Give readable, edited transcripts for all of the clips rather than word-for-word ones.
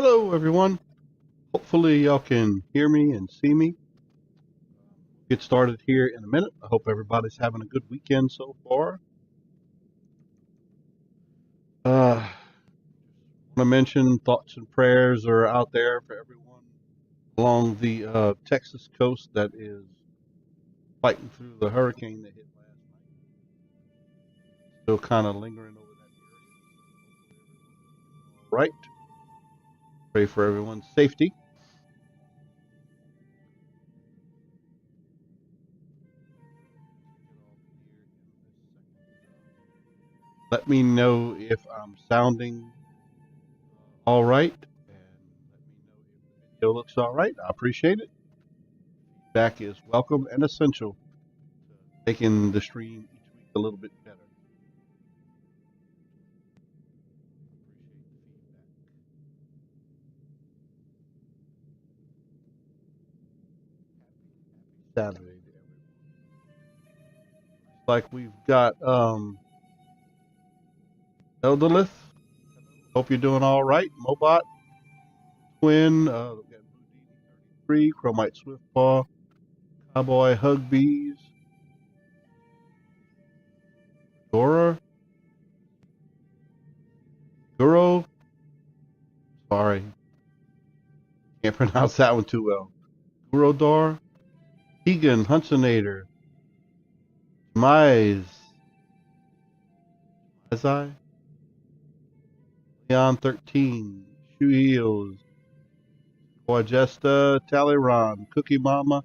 Hello, everyone. Hopefully, y'all can hear me and see me. Get started here in a minute. I hope everybody's having a good weekend so far. Want to mention thoughts and prayers are out there for everyone along the Texas coast that is fighting through the hurricane that hit last night. Still kind of lingering over that area. Right. Pray for everyone's safety. Let me know if I'm sounding all right, and let me know if the video looks all right. I appreciate it. Feedback is welcome and essential to making the stream each week a little bit better. Saturday to everyone. Like we've got Eldolith. Hope you're doing all right. Mobot, Twin, we got Blue DD33, Chromite Swiftpaw, Cowboy Hugbees, Dora, Guro. Sorry, can't pronounce that one too well. Gurodor, Keegan, Hunsonator, Mize, Mazai, Leon 13, Shoe Heels, Wajesta, Talleyrand, Cookie Mama,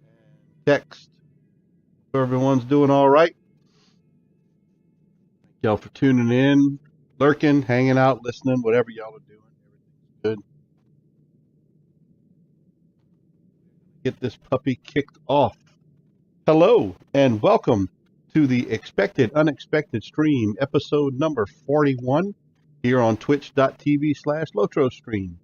and Text. Hope everyone's doing all right. Thank y'all for tuning in, lurking, hanging out, listening, whatever y'all are doing. Everything's good. Get this puppy kicked off. Hello and welcome to the Expected Unexpected Stream, episode number 41, here on twitch.tv/LOTRO stream.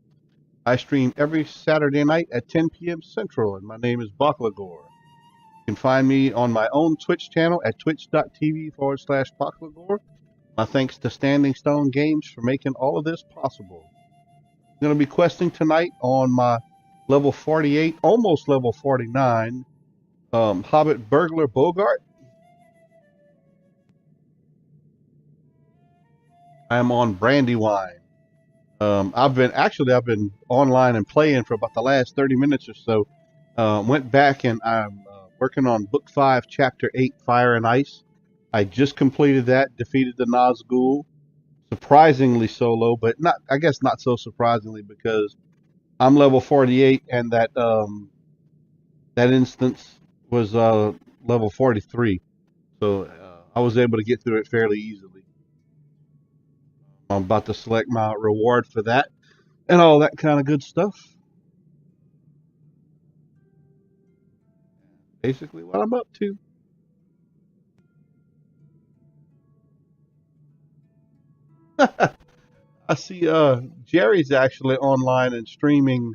I stream every Saturday night at 10 p.m. Central, and my name is Baklagor. You can find me on my own Twitch channel at twitch.tv/Baklagor. My thanks to Standing Stone Games for making all of this possible. I'm going to be questing tonight on my level 48, almost level 49, Hobbit Burglar Bogart. I am on Brandywine. I've been online and playing for about the last 30 minutes or so. Went back and I'm working on Book 5, Chapter 8, Fire and Ice. I just completed that, defeated the Nazgul, surprisingly solo, but I guess not so surprisingly because I'm level 48 and that instance was level 43. So I was able to get through it fairly easily. I'm about to select my reward for that and all that kind of good stuff. Basically what I'm up to. I see Jerry's actually online and streaming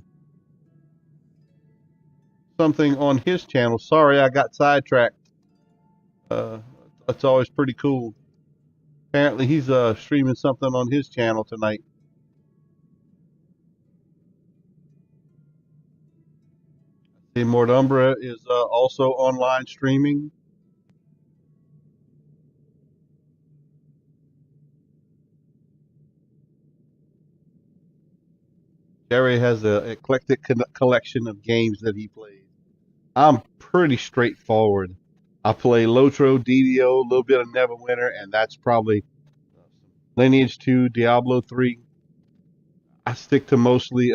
something on his channel. Sorry, I got sidetracked. That's always pretty cool. Apparently he's streaming something on his channel tonight. The Mordumbra is also online streaming. Jerry has an eclectic collection of games that he plays. I'm pretty straightforward. I play LOTRO, DDO, a little bit of Neverwinter, and that's probably Lineage 2, Diablo 3. I stick to mostly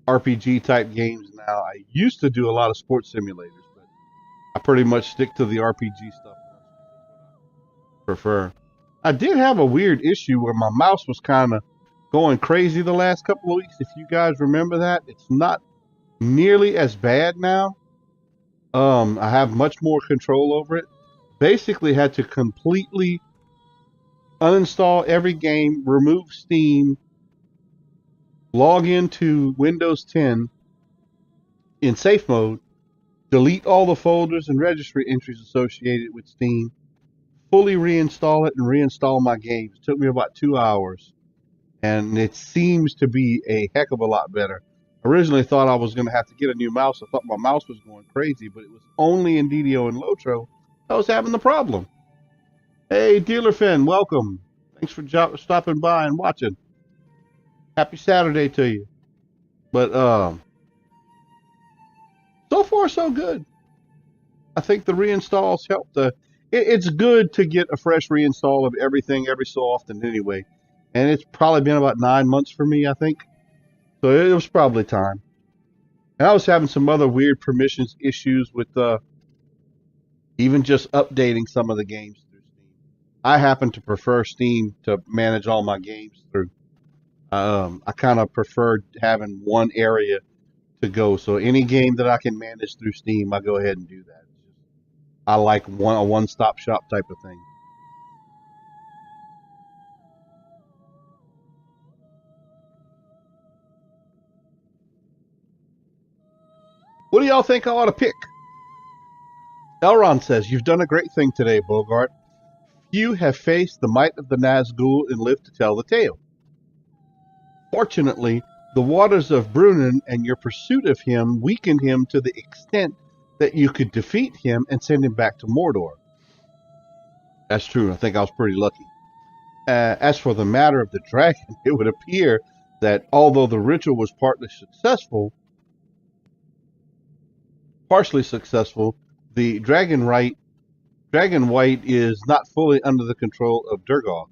RPG type games now. I used to do a lot of sports simulators, but I pretty much stick to the RPG stuff. Prefer. I did have a weird issue where my mouse was kind of going crazy the last couple of weeks. If you guys remember that, it's not nearly as bad now. I have much more control over it. Basically, had to completely uninstall every game, remove Steam, log into Windows 10 in safe mode, delete all the folders and registry entries associated with Steam, fully reinstall it, and reinstall my games. It took me about 2 hours. and it seems to be a heck of a lot better. Originally thought I was going to have to get a new mouse. I thought my mouse was going crazy, but it was only in DDO and LOTRO I was having the problem. Hey, Dealer Finn, welcome. Thanks for stopping by and watching. Happy Saturday to you. But so far so good. I think the reinstalls help. It's good to get a fresh reinstall of everything every so often anyway. And it's probably been about 9 months for me, I think. So it was probably time. And I was having some other weird permissions issues with even just updating some of the games through Steam. I happen to prefer Steam to manage all my games through. I kind of prefer having one area to go. So any game that I can manage through Steam, I go ahead and do that. I like a one-stop shop type of thing. What do y'all think I ought to pick? Elron says, "You've done a great thing today, Bogart. Few have faced the might of the Nazgul and lived to tell the tale. Fortunately, the waters of Brunnen and your pursuit of him weakened him to the extent that you could defeat him and send him back to Mordor." That's true. I think I was pretty lucky. As for the matter of the dragon, it would appear that although the ritual was partially successful, the dragon white is not fully under the control of Durgoth.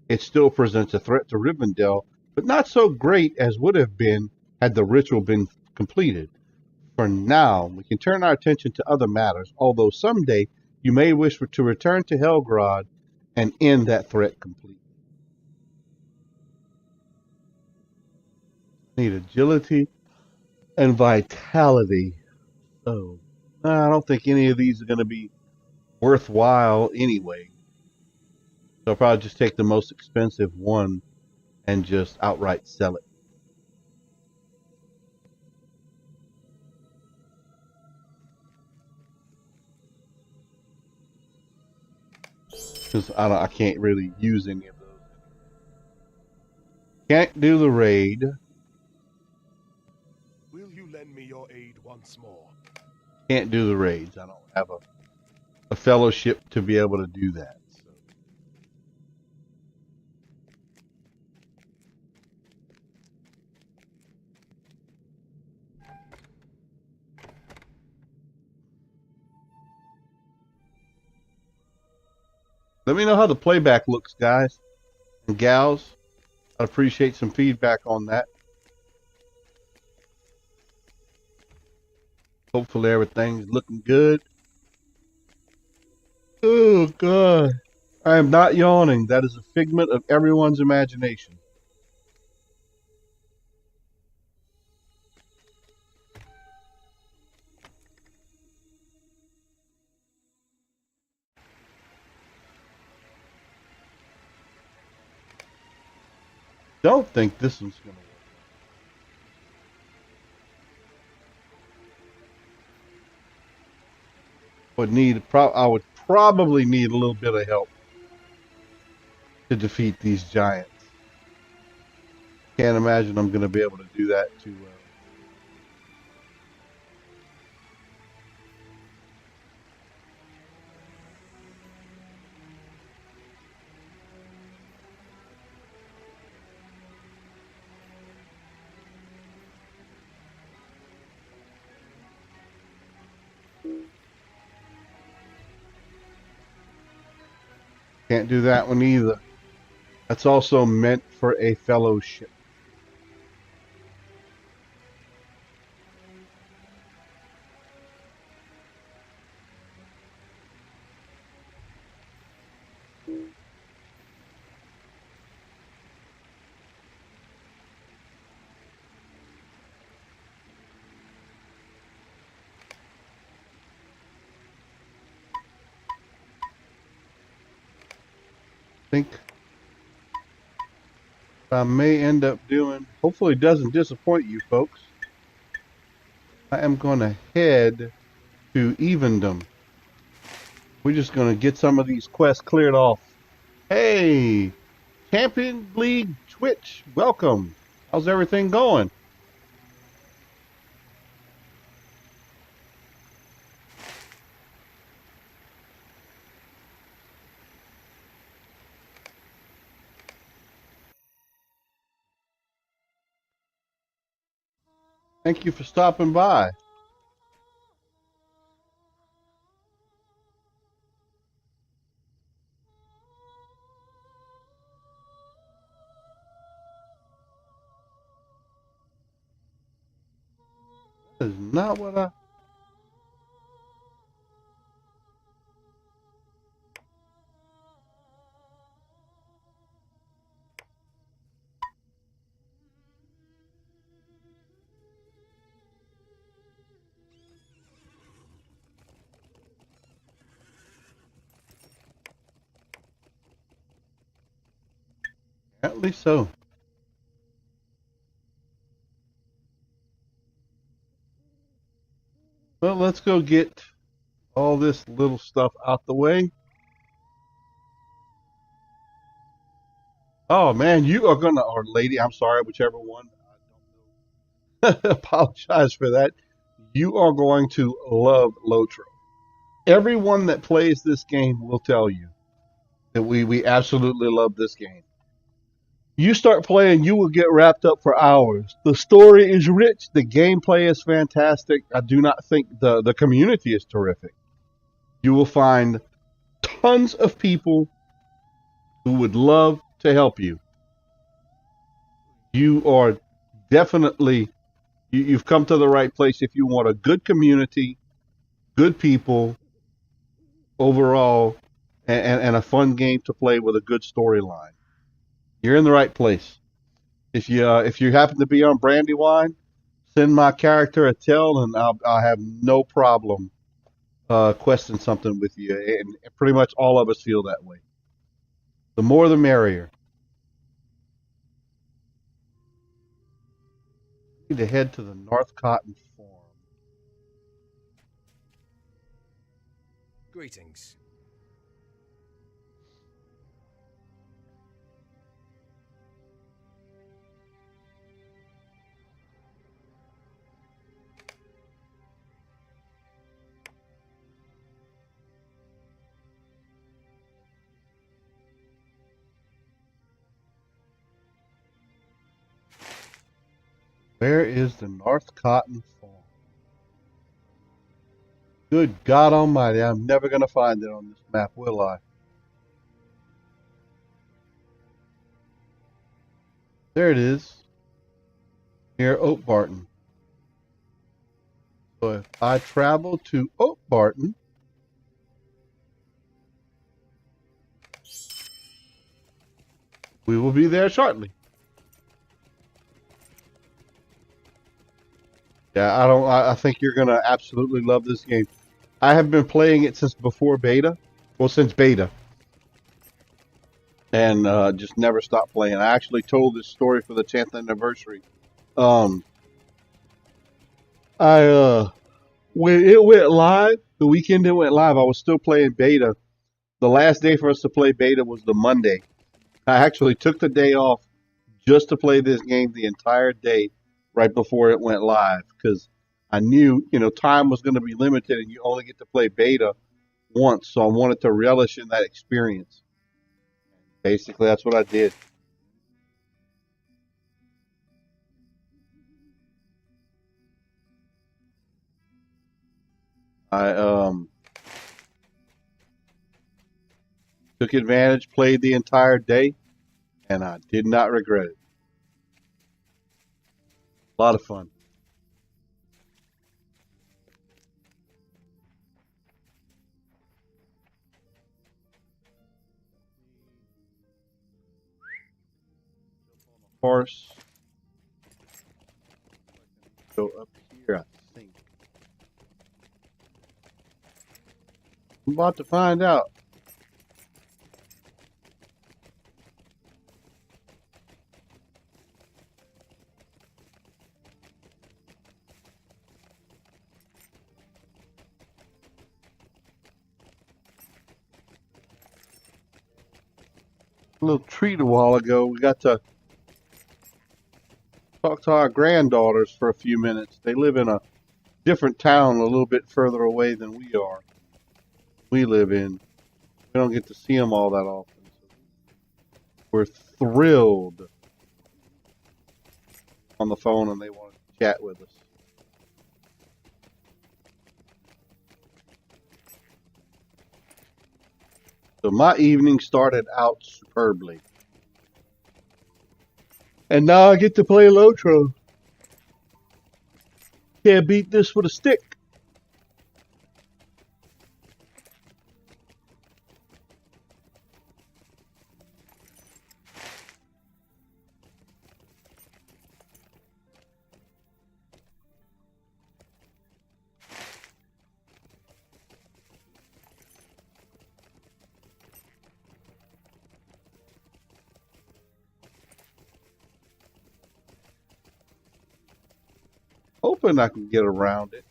It still presents a threat to Rivendell, but not so great as would have been had the ritual been completed. For now, we can turn our attention to other matters, although someday you may wish to return to Helgrod and end that threat completely. Need agility and vitality. So, I don't think any of these are going to be worthwhile anyway. So I'll probably just take the most expensive one and just outright sell it. Because I can't really use any of those. Can't do the raid. Will you lend me your aid once more? Can't do the raids. I don't have a fellowship to be able to do that. So. Let me know how the playback looks, guys and gals. I'd appreciate some feedback on that. Hopefully everything's looking good. Oh, God. I am not yawning. That is a figment of everyone's imagination. Don't think this one's going to work. I would probably need a little bit of help to defeat these giants. Can't imagine I'm going to be able to do that too well. Can't do that one either. That's also meant for a fellowship. I think I may end up doing, hopefully it doesn't disappoint you folks, I am going to head to Evendom. We're just going to get some of these quests cleared off. Hey, Champion League Twitch, welcome. How's everything going? Thank you for stopping by. That is not what I. At least so. Well, let's go get all this little stuff out the way. Oh man, you are gonna, or lady, I'm sorry, whichever one. I don't know. Apologize for that. You are going to love LOTRO. Everyone that plays this game will tell you that we absolutely love this game. You start playing, you will get wrapped up for hours. The story is rich, the gameplay is fantastic. I do not think the community is terrific. You will find tons of people who would love to help you. You are definitely you've come to the right place if you want a good community, good people overall, and a fun game to play with a good storyline. You're in the right place. If you happen to be on Brandywine, send my character a tell, and I'll have no problem questing something with you. And pretty much all of us feel that way. The more, the merrier. I need to head to the North Cotton Farm. Greetings. Where is the North Cotton Farm? Good God Almighty, I'm never going to find it on this map, will I? There it is, near Oak Barton. So if I travel to Oak Barton, we will be there shortly. Yeah, I think you're gonna absolutely love this game. I have been playing it since before beta. Well, since beta. And just never stopped playing. I actually told this story for the 10th anniversary. Um, when it went live, the weekend it went live, I was still playing beta. The last day for us to play beta was the Monday. I actually took the day off just to play this game the entire day right before it went live because I knew, time was going to be limited and you only get to play beta once. So I wanted to relish in that experience. Basically, that's what I did. I took advantage, played the entire day, and I did not regret it. A lot of fun. Horse. Go up here, I think. I'm about to find out. a little treat a while ago. We got to talk to our granddaughters for a few minutes. They live in a different town a little bit further away than we live in. We don't get to see them all that often. So we're thrilled on the phone and they want to chat with us. So my evening started out superbly. And now I get to play LOTRO. Can't beat this with a stick. Hoping I can get around it.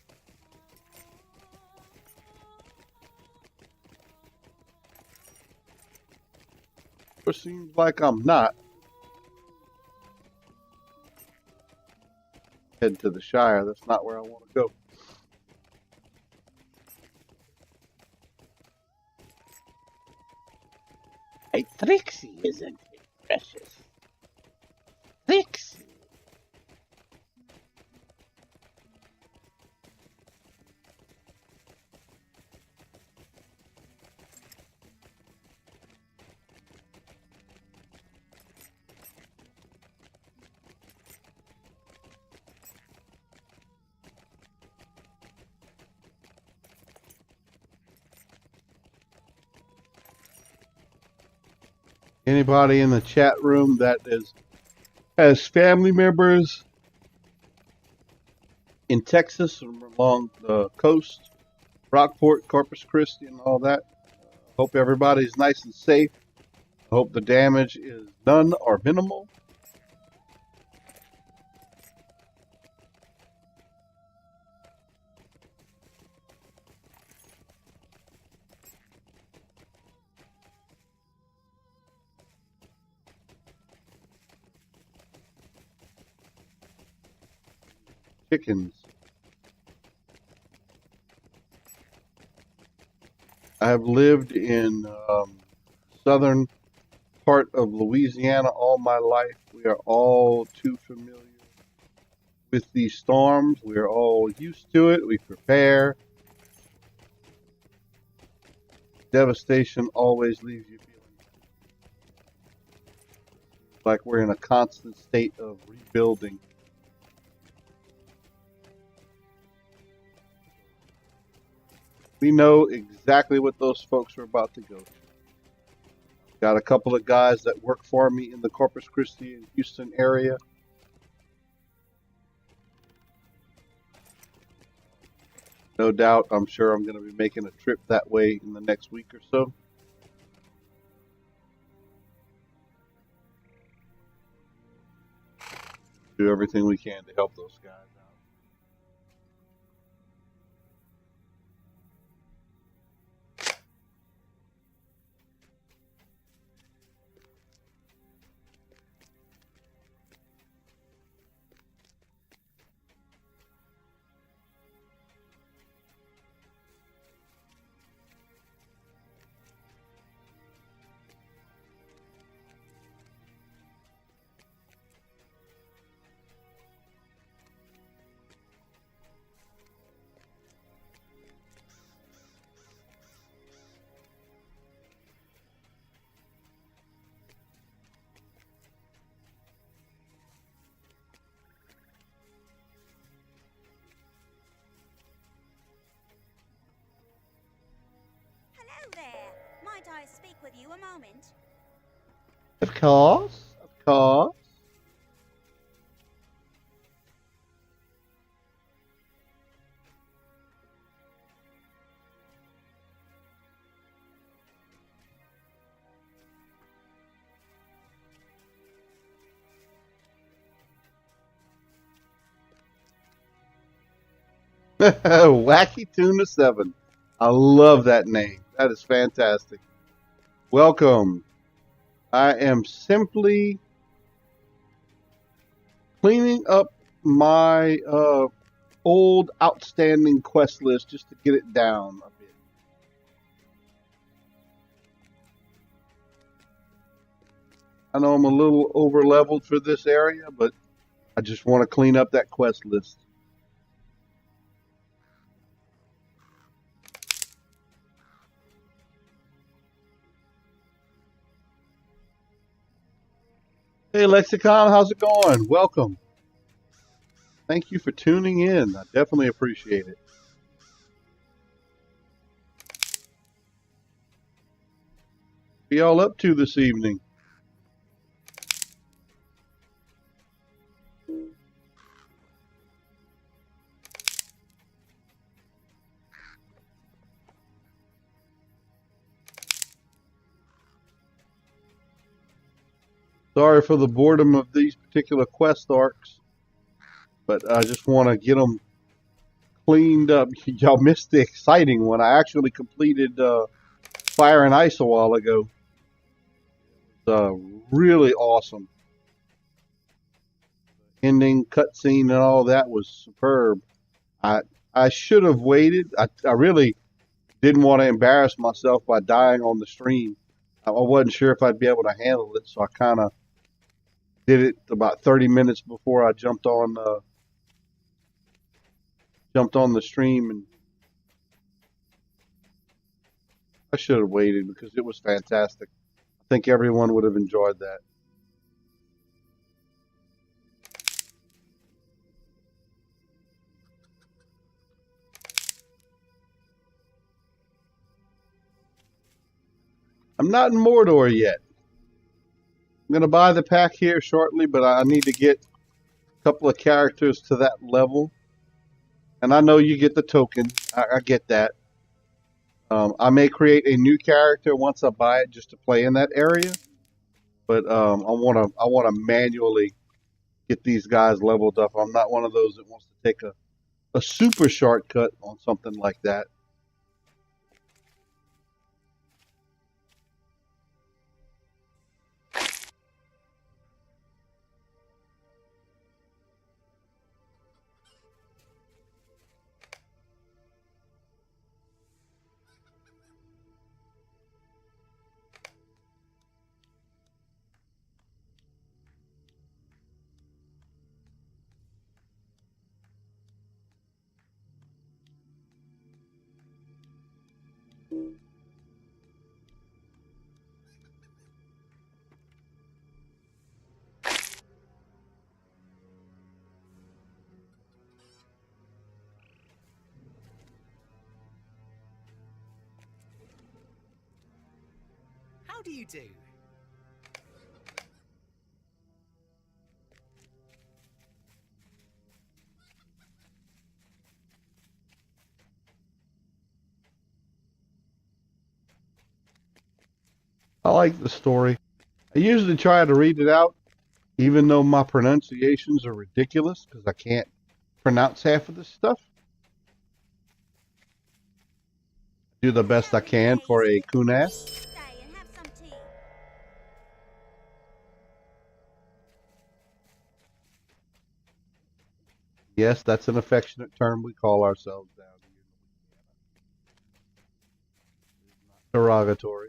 It seems like I'm not. Head to the Shire. That's not where I want to go. Hey, Trixie, isn't it precious? Trixie. Anybody in the chat room that has family members in Texas or along the coast, Rockport, Corpus Christi, and all that. Hope everybody's nice and safe. I hope the damage is none or minimal. Chickens. I have lived in southern part of Louisiana all my life. We are all too familiar with these storms. We are all used to it. We prepare. Devastation always leaves you feeling like we're in a constant state of rebuilding. We know exactly what those folks are about to go through. Got a couple of guys that work for me in the Corpus Christi and Houston area. No doubt, I'm sure I'm going to be making a trip that way in the next week or so. Do everything we can to help those guys out. Hello there. Might I speak with you a moment? Of course, of course. Wacky Tuna 7. I love that name. That is fantastic. Welcome. I am simply cleaning up my old outstanding quest list just to get it down a bit. I know I'm a little over leveled for this area, but I just want to clean up that quest list. Hey Lexicon, how's it going? Welcome. Thank you for tuning in. I definitely appreciate it. What are y'all up to this evening? Sorry for the boredom of these particular quest arcs, but I just want to get them cleaned up. Y'all missed the exciting one. I actually completed Fire and Ice a while ago. Really awesome. Ending cutscene and all that was superb. I should have waited. I really didn't want to embarrass myself by dying on the stream. I wasn't sure if I'd be able to handle it, so I kind of did it about 30 minutes before I jumped on the stream, and I should have waited because it was fantastic. I think everyone would have enjoyed that. I'm not in Mordor yet. I'm going to buy the pack here shortly, but I need to get a couple of characters to that level. And I know you get the token. I get that. I may create a new character once I buy it just to play in that area. But I wanna manually get these guys leveled up. I'm not one of those that wants to take a super shortcut on something like that. How do you do? I like the story. I usually try to read it out, even though my pronunciations are ridiculous because I can't pronounce half of this stuff. Do the best I can for a Kunas. Stay and have some tea. Yes, that's an affectionate term we call ourselves down here. Derogatory.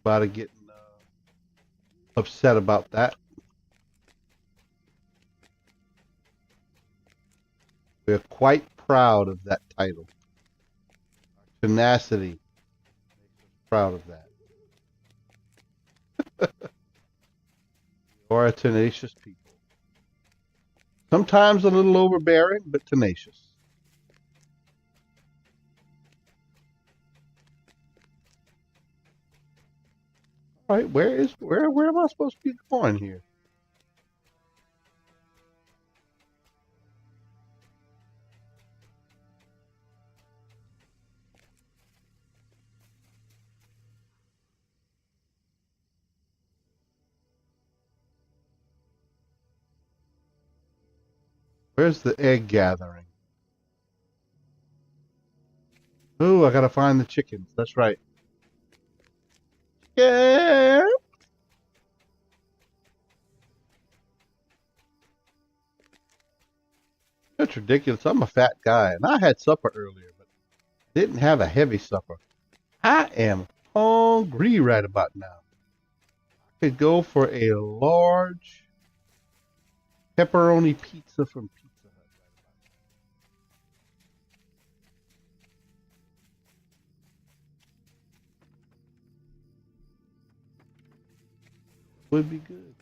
About getting upset about that. We're quite proud of that title. Our tenacity makes us proud of that. We're a tenacious people. Sometimes a little overbearing, but tenacious. All right, where am I supposed to be going here? Where's the egg gathering? Ooh, I gotta find the chickens. That's right. Yeah. That's ridiculous. I'm a fat guy, and I had supper earlier, but didn't have a heavy supper. I am hungry right about now. Could go for a large pepperoni pizza from Pizza Hut. Would be good.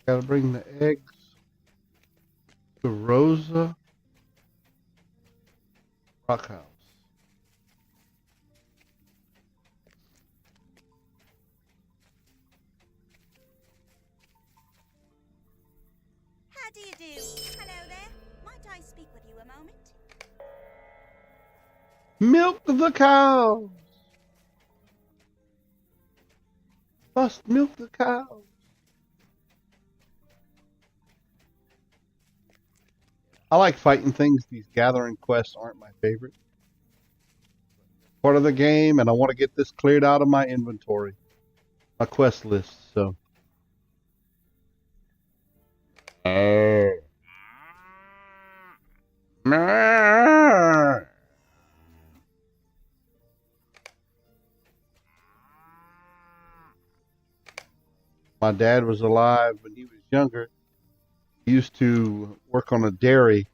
Gotta bring the eggs to Rosa Rockhouse. How do you do? Hello there. Might I speak with you a moment? Milk the cows. Must milk the cows. I like fighting things. These gathering quests aren't my favorite. Part of the game, and I want to get this cleared out of my inventory, my quest list. So. My dad was alive when he was younger. He used to work on a dairy.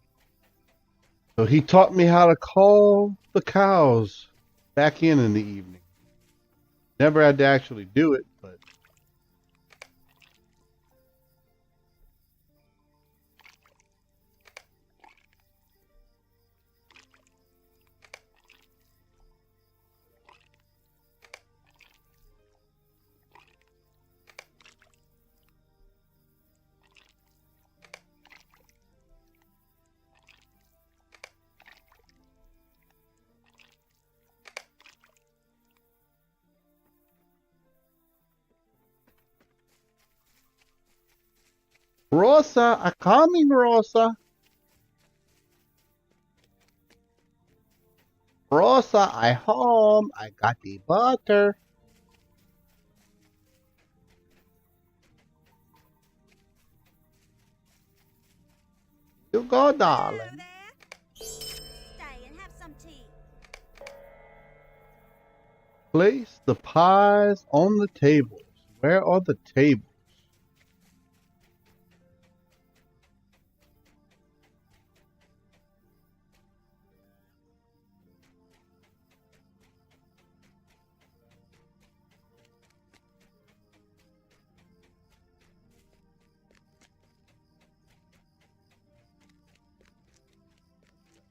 So he taught me how to call the cows back in the evening. Never had to actually do it, but Rosa, I'm coming, Rosa. Rosa, I home. I got the butter. You go, Hello darling. there. Stay and have some tea. Place the pies on the tables. Where are the tables?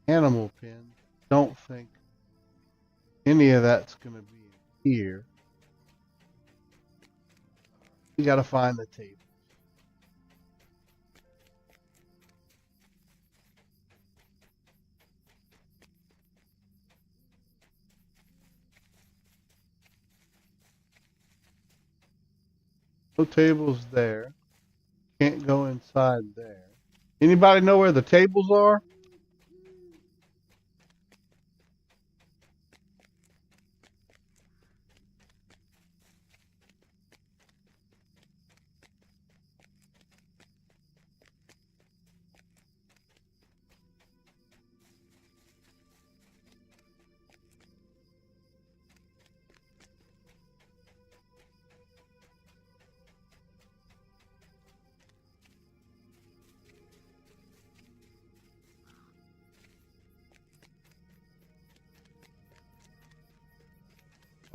Animal pen. Don't think any of that's going to be in here. We got to find the table. No tables there. Can't go inside there. Anybody know where the tables are?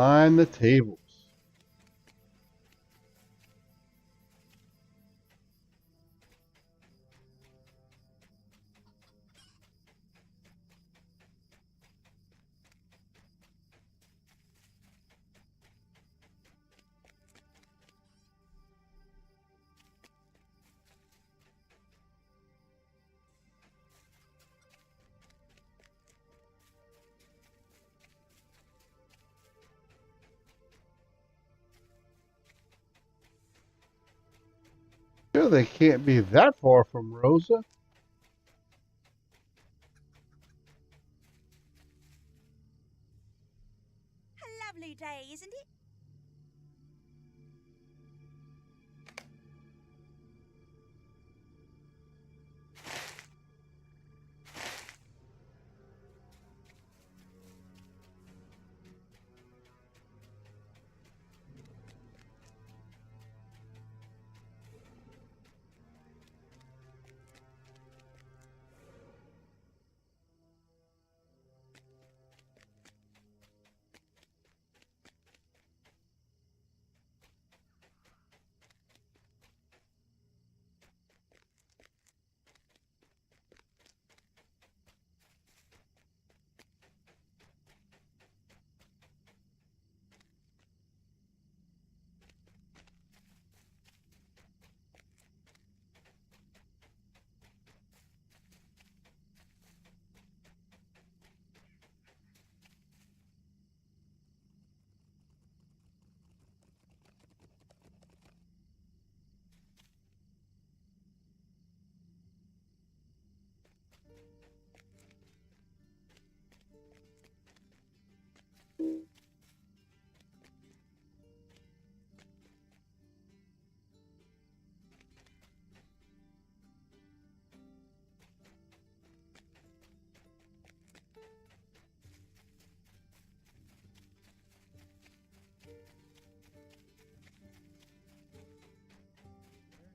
Find the tables. Sure, they can't be that far from Rosa. A lovely day, isn't it?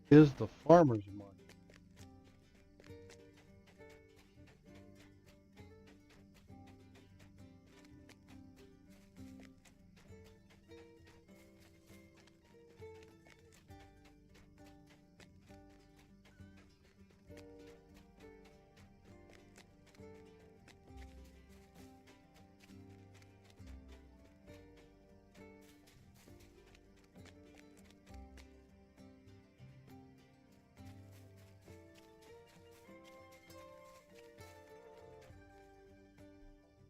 Is the farmer's market.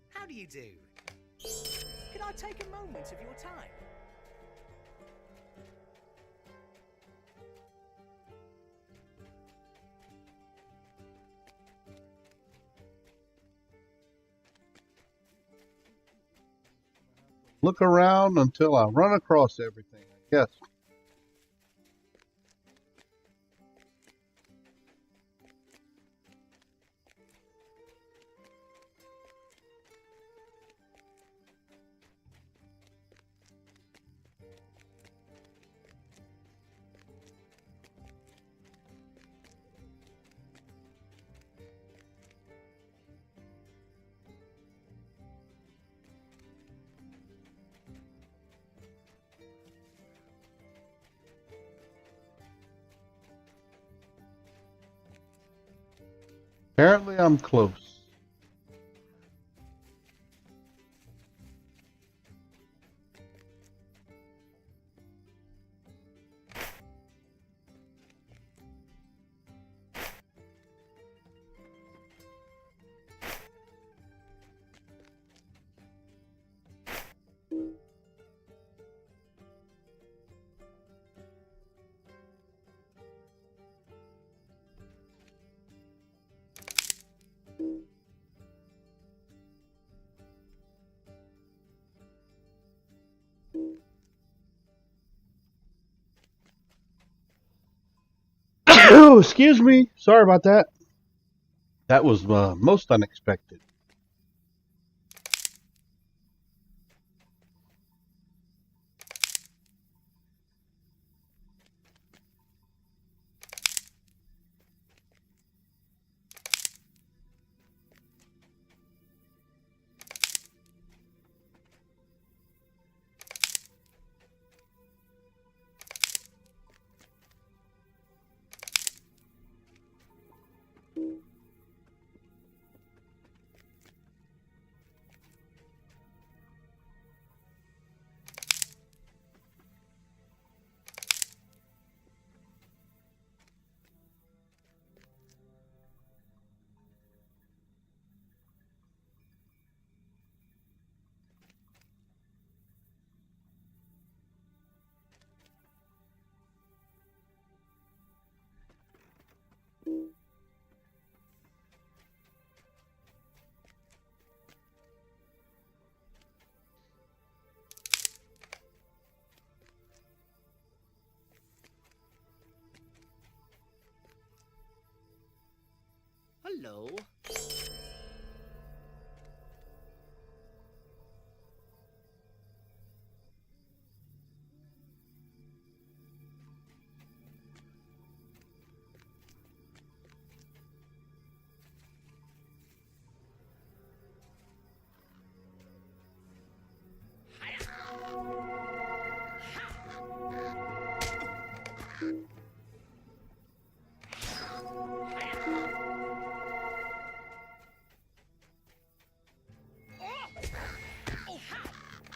How do you do? Can I take a moment of your time? Look around until I run across everything, I guess. Apparently I'm close. Oh, excuse me. Sorry about that. That was most unexpected. Hello.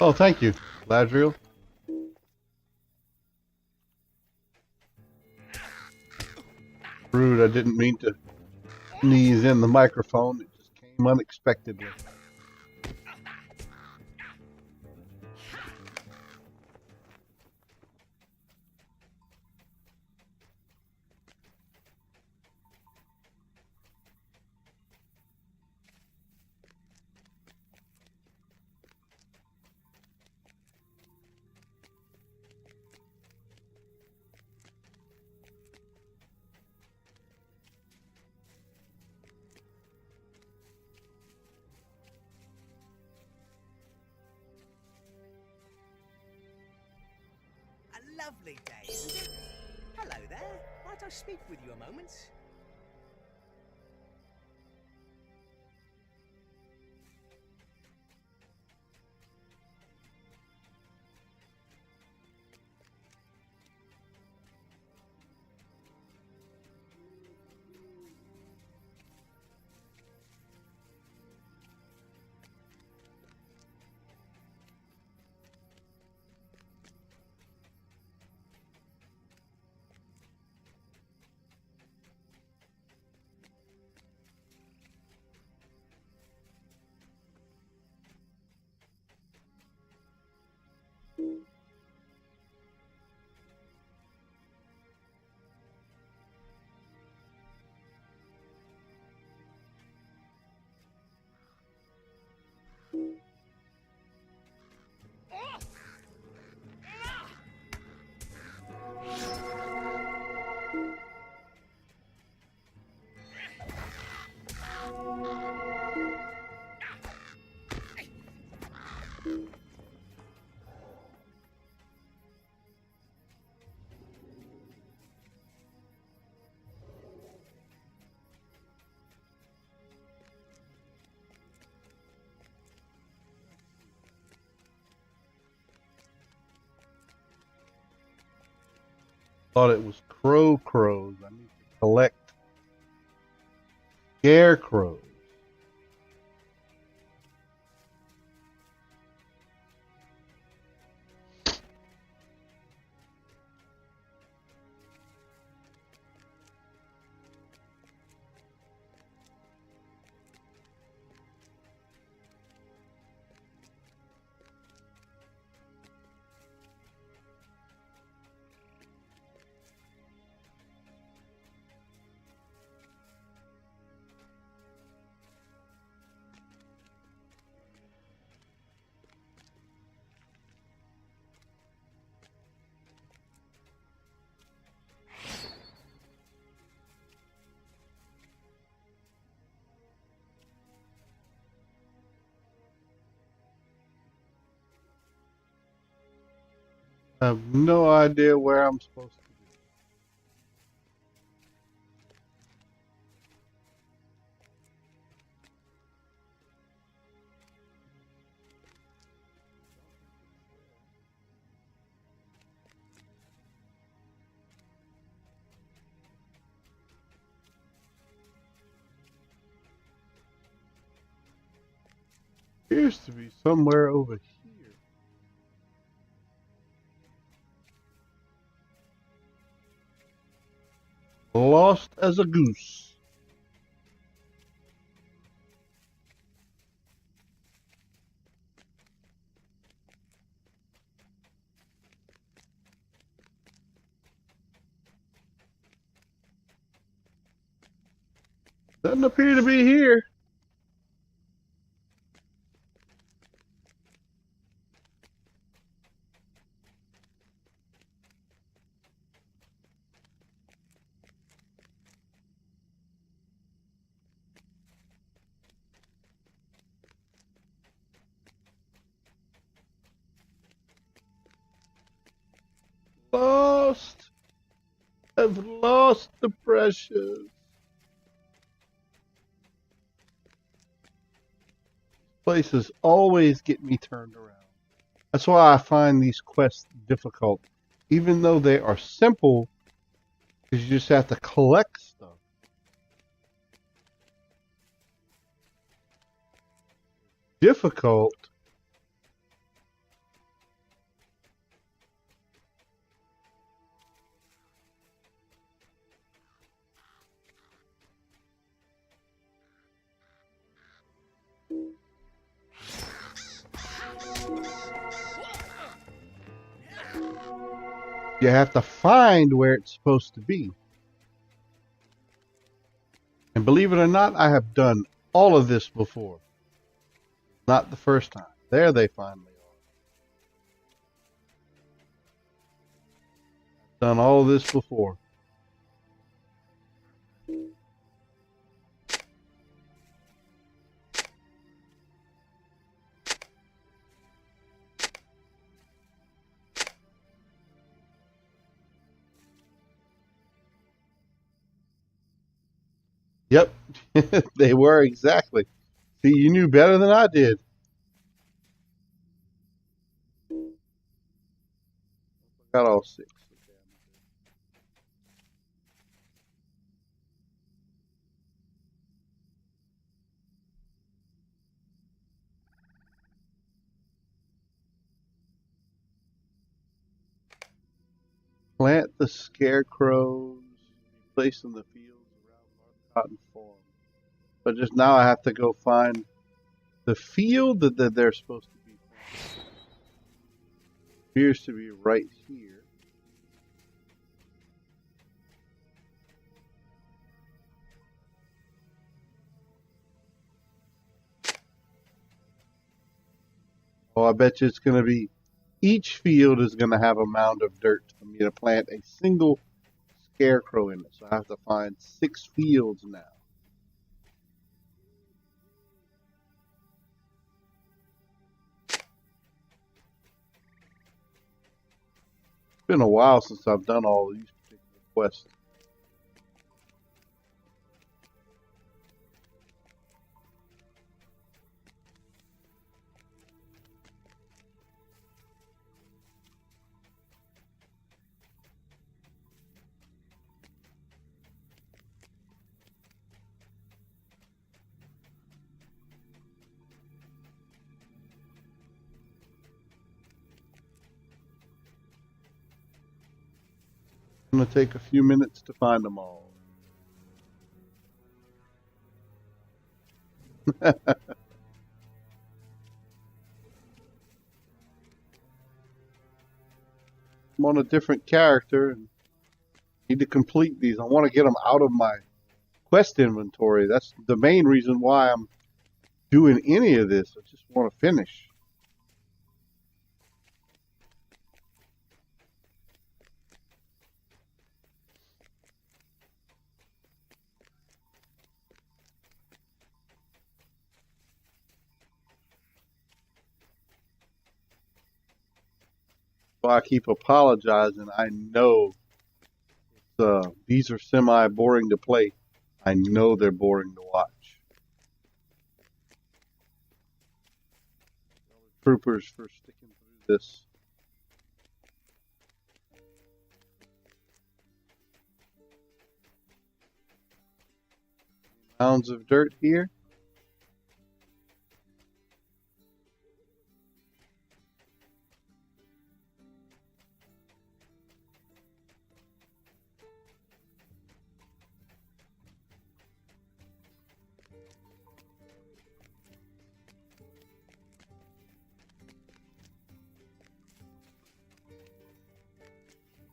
Oh, thank you, Ladriel. Rude, I didn't mean to sneeze in the microphone. It just came unexpectedly. A lovely day, isn't it? Hello there. Might I speak with you a moment? Thought it was crows. I need to collect scarecrows. I have no idea where I'm supposed to be. Appears to be somewhere over here. Lost as a goose. Doesn't appear to be here. have lost the precious. Places always get me turned around. That's why I find these quests difficult, even though they are simple, because you just have to collect stuff. Difficult. You have to find where it's supposed to be. And believe it or not, I have done all of this before. Not the first time. There they finally are. Done all of this before. Yep, they were exactly. See, you knew better than I did. Got all six. Plant the scarecrows, be placed in the fields around Cotton Farm. But just now I have to go find the field that they're supposed to be planted. Appears to be right here. Oh, I bet you it's going to be, each field is going to have a mound of dirt for me to plant a single scarecrow in it. So I have to find 6 fields now. It's been a while since I've done all of these particular quests. It's going to take a few minutes to find them all. I'm on a different character and need to complete these. I want to get them out of my quest inventory. That's the main reason why I'm doing any of this. I just want to finish. So I keep apologizing. I know these are semi-boring to play. I know they're boring to watch. Troopers for sticking through this. Mounds of dirt here.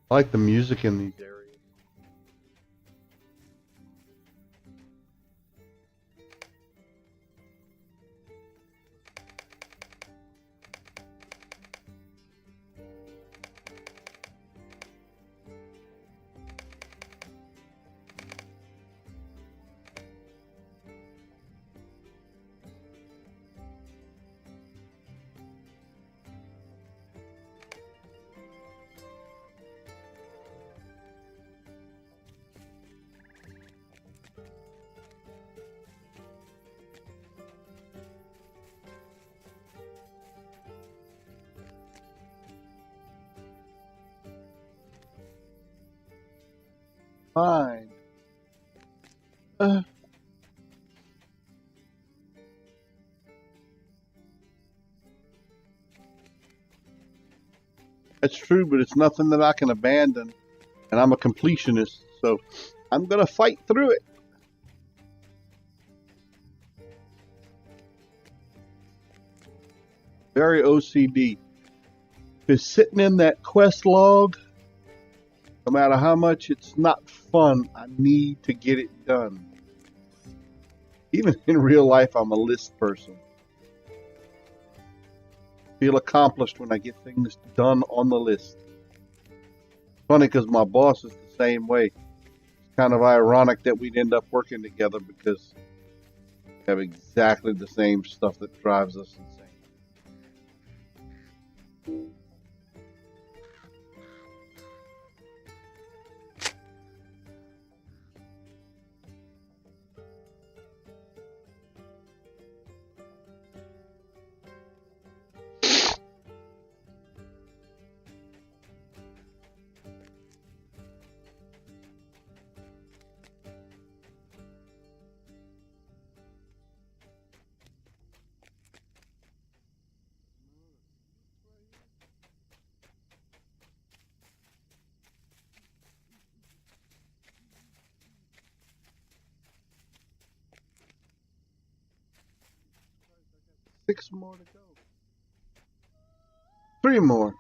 I like the music in these areas. find. That's true, but it's nothing that I can abandon, and I'm a completionist, so I'm gonna fight through it. Very OCD. If it's sitting in that quest log, no matter how much it's not fun, I need to get it done. Even in real life, I'm a list person. Feel accomplished when I get things done on the list. Funny because my boss is the same way. It's kind of ironic that we'd end up working together because we have exactly the same stuff that drives us insane. 6 more to go. 3 more.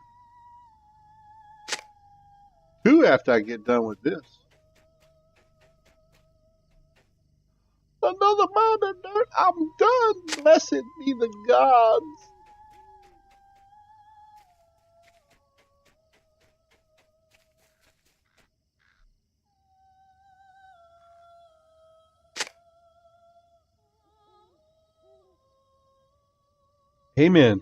2 after I get done with this. Another mound of dirt. I'm done. Blessed be the gods. Amen.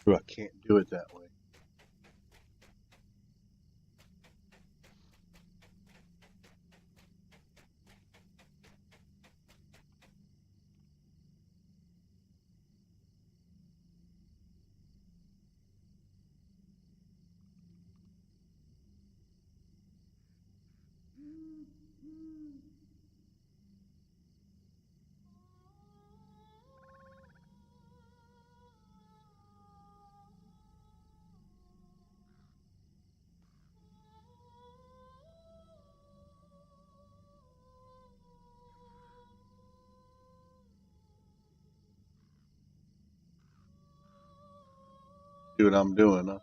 I can't do it that way. See what I'm doing, huh?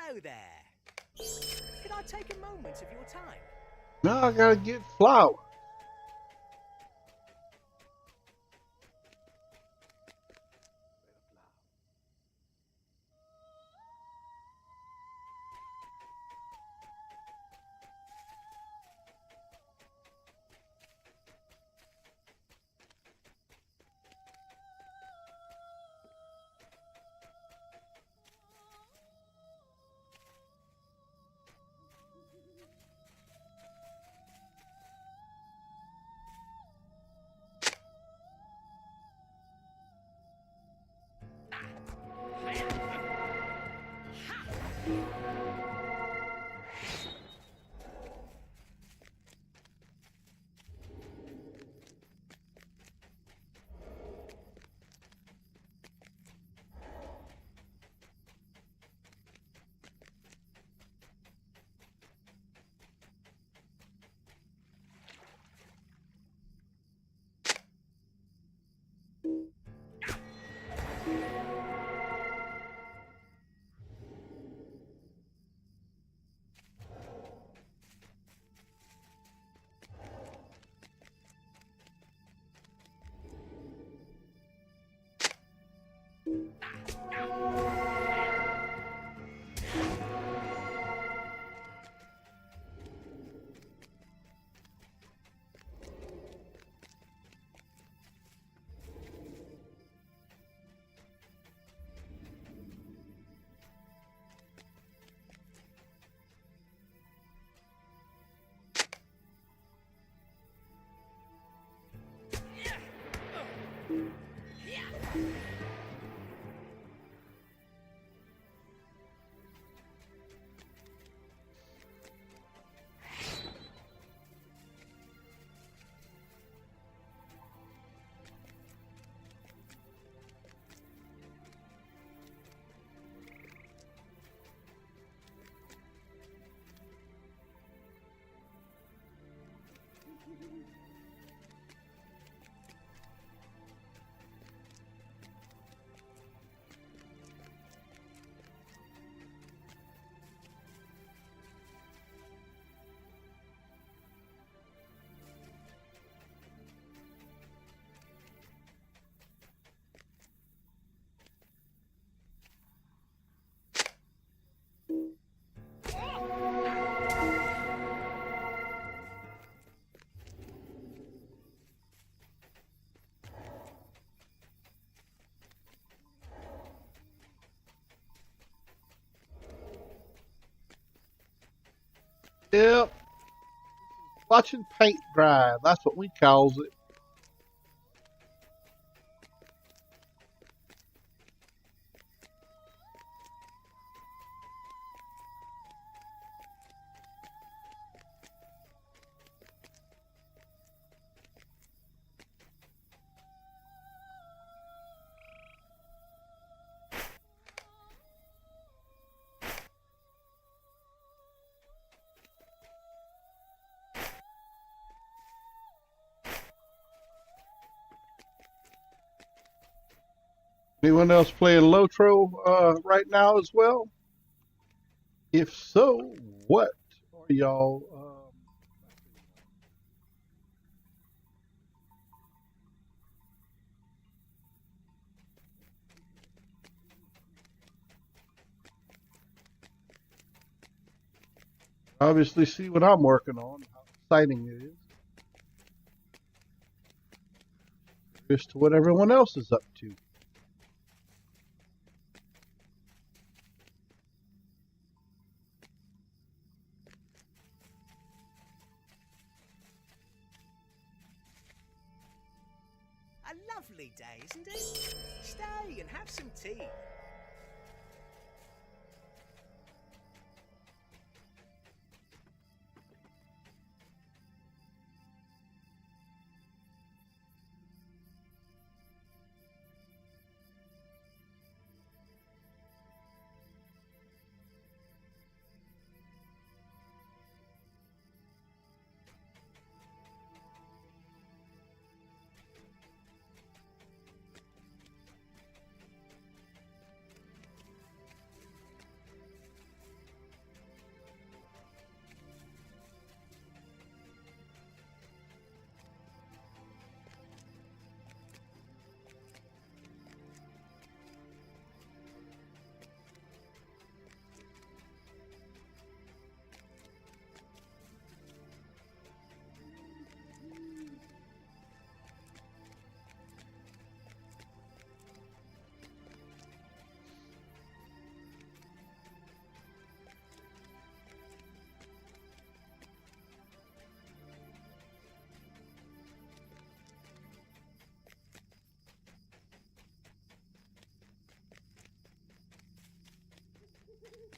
Hello there. Can I take a moment of your time? Now I gotta get flour. Yep. Watching paint dry. That's what we calls it. Anyone else playing LOTRO right now as well? If so, what are y'all? Obviously, see what I'm working on. How exciting it is. Curious to what everyone else is up to. A lovely day, isn't it? Stay and have some tea.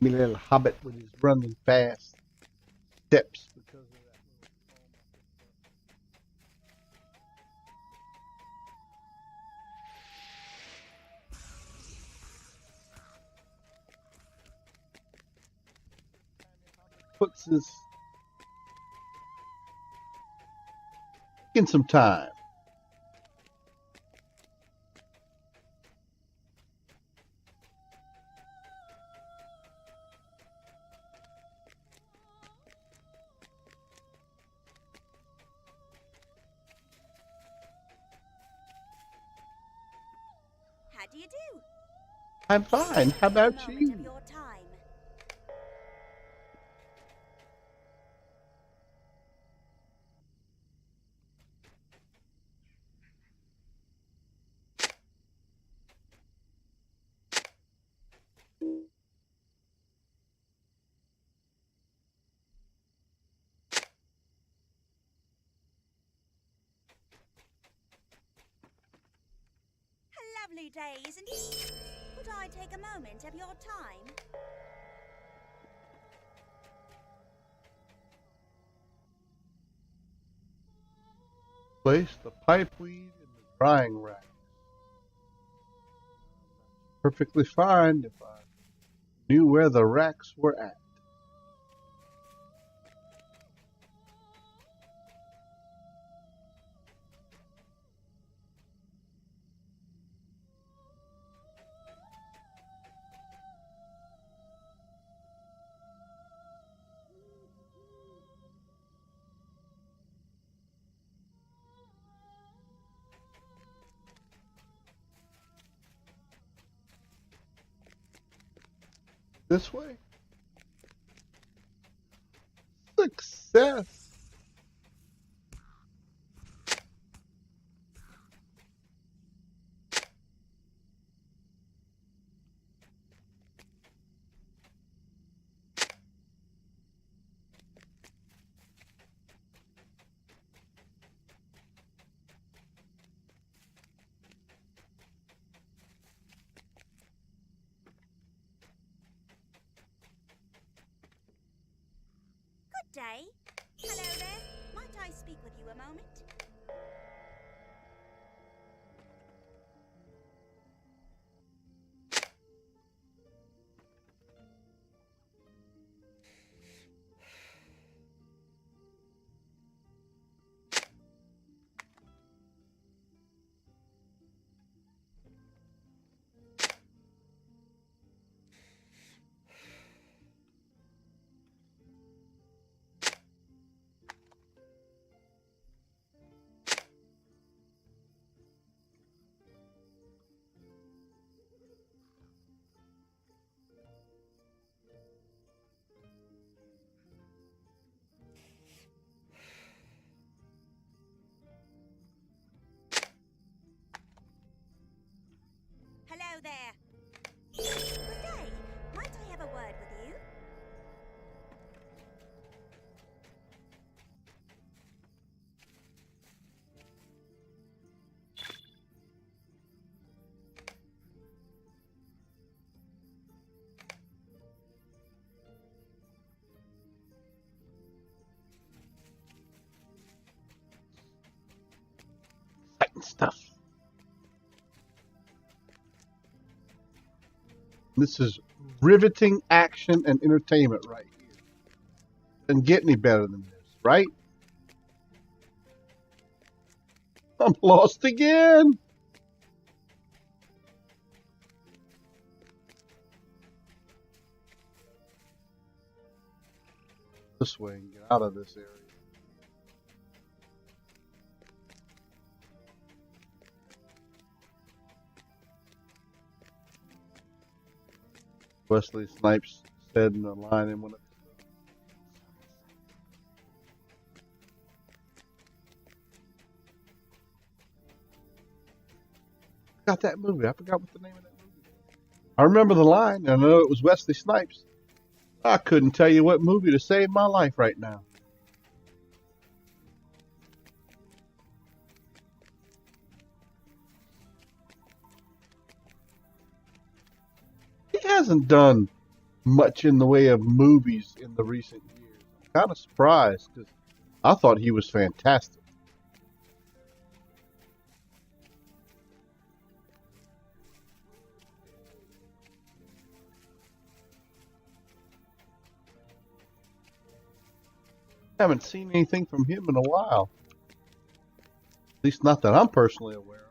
Me little hobbit with his running fast steps because of that little poem I puts his in some time. How do you do? I'm fine. How Take a about moment of you? your time. A lovely day, isn't it? Could I take a moment of your time? Place the pipeweed in the drying rack. Perfectly fine if I knew where the racks were at. This way? Success! Good day. Hello there. Might I speak with you a moment? Hello there. Good day. Might I have a word with you? Fighting stuff. This is riveting action and entertainment right here. Doesn't get any better than this, right? I'm lost again. This way and get out of this area. Wesley Snipes said in the line in one of got that movie. I forgot what the name of that movie was. I remember the line, and I know it was Wesley Snipes. I couldn't tell you what movie to save my life right now. He hasn't done much in the way of movies in the recent years. I'm kind of surprised because I thought he was fantastic. Haven't seen anything from him in a while. At least not that I'm personally aware of.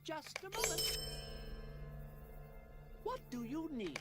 Just a moment. What do you need?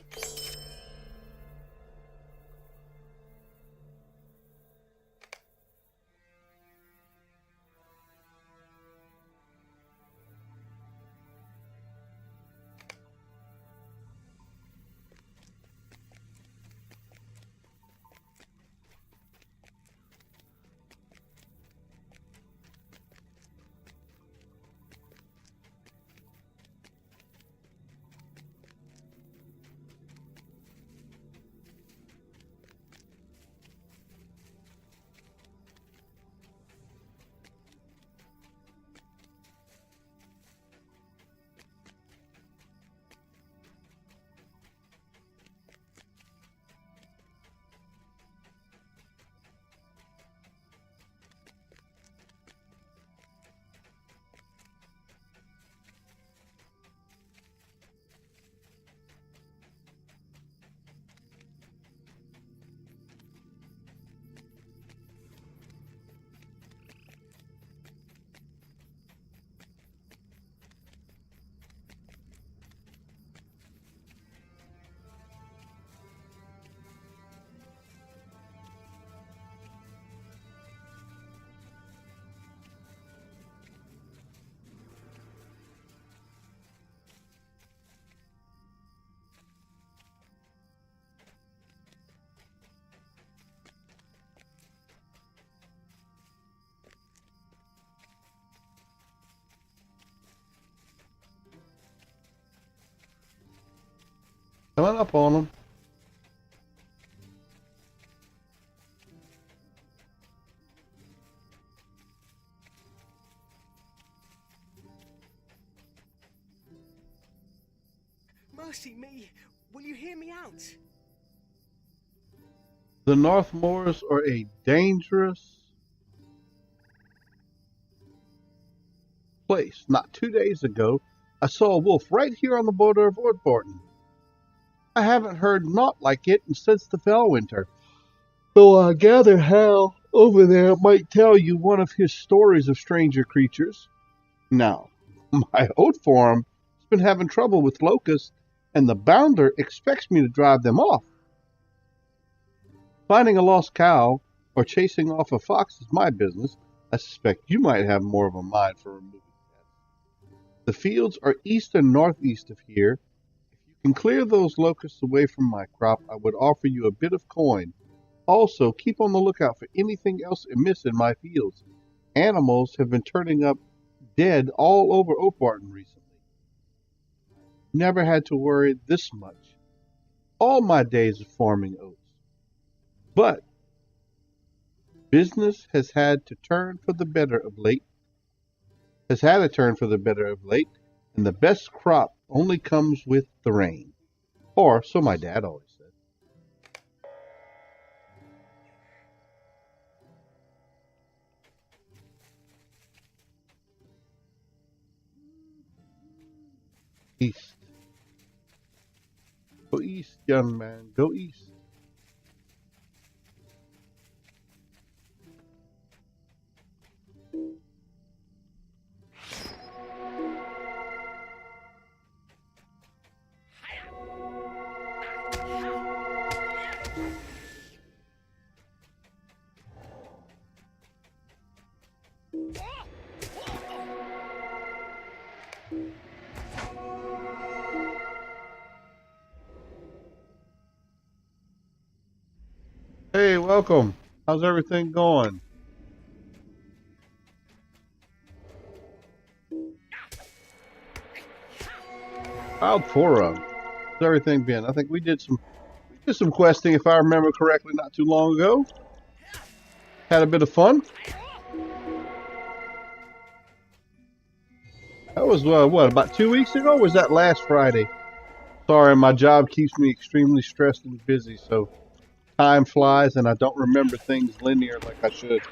Coming up on them. Mercy me! Will you hear me out? The Northmoors are a dangerous place. Not 2 days ago, I saw a wolf right here on the border of Ortborton. I haven't heard naught like it since the Fellwinter, though I gather Hal over there might tell you one of his stories of stranger creatures. Now, my oat farm has been having trouble with locusts, and the bounder expects me to drive them off. Finding a lost cow or chasing off a fox is my business. I suspect you might have more of a mind for removing pests. The fields are east and northeast of here. If you can clear those locusts away from my crop, I would offer you a bit of coin. Also, keep on the lookout for anything else amiss in my fields. Animals have been turning up dead all over Oakbarton recently. Never had to worry this much all my days of farming oats. But business has had a turn for the better of late, and the best crop only comes with the rain. Or so my dad always said. East. Go east, young man. Go east. Hey, welcome. How's everything going? Alfora. How's everything been? I think we did some questing, if I remember correctly, not too long ago. Had a bit of fun. That was what, about 2 weeks ago? Or was that last Friday? Sorry, my job keeps me extremely stressed and busy, so time flies and I don't remember things linear like I should.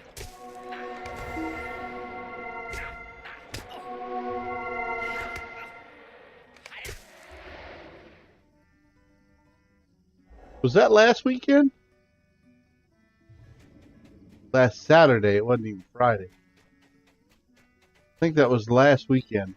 Was that last weekend? Last Saturday. It wasn't even Friday. I think that was last weekend.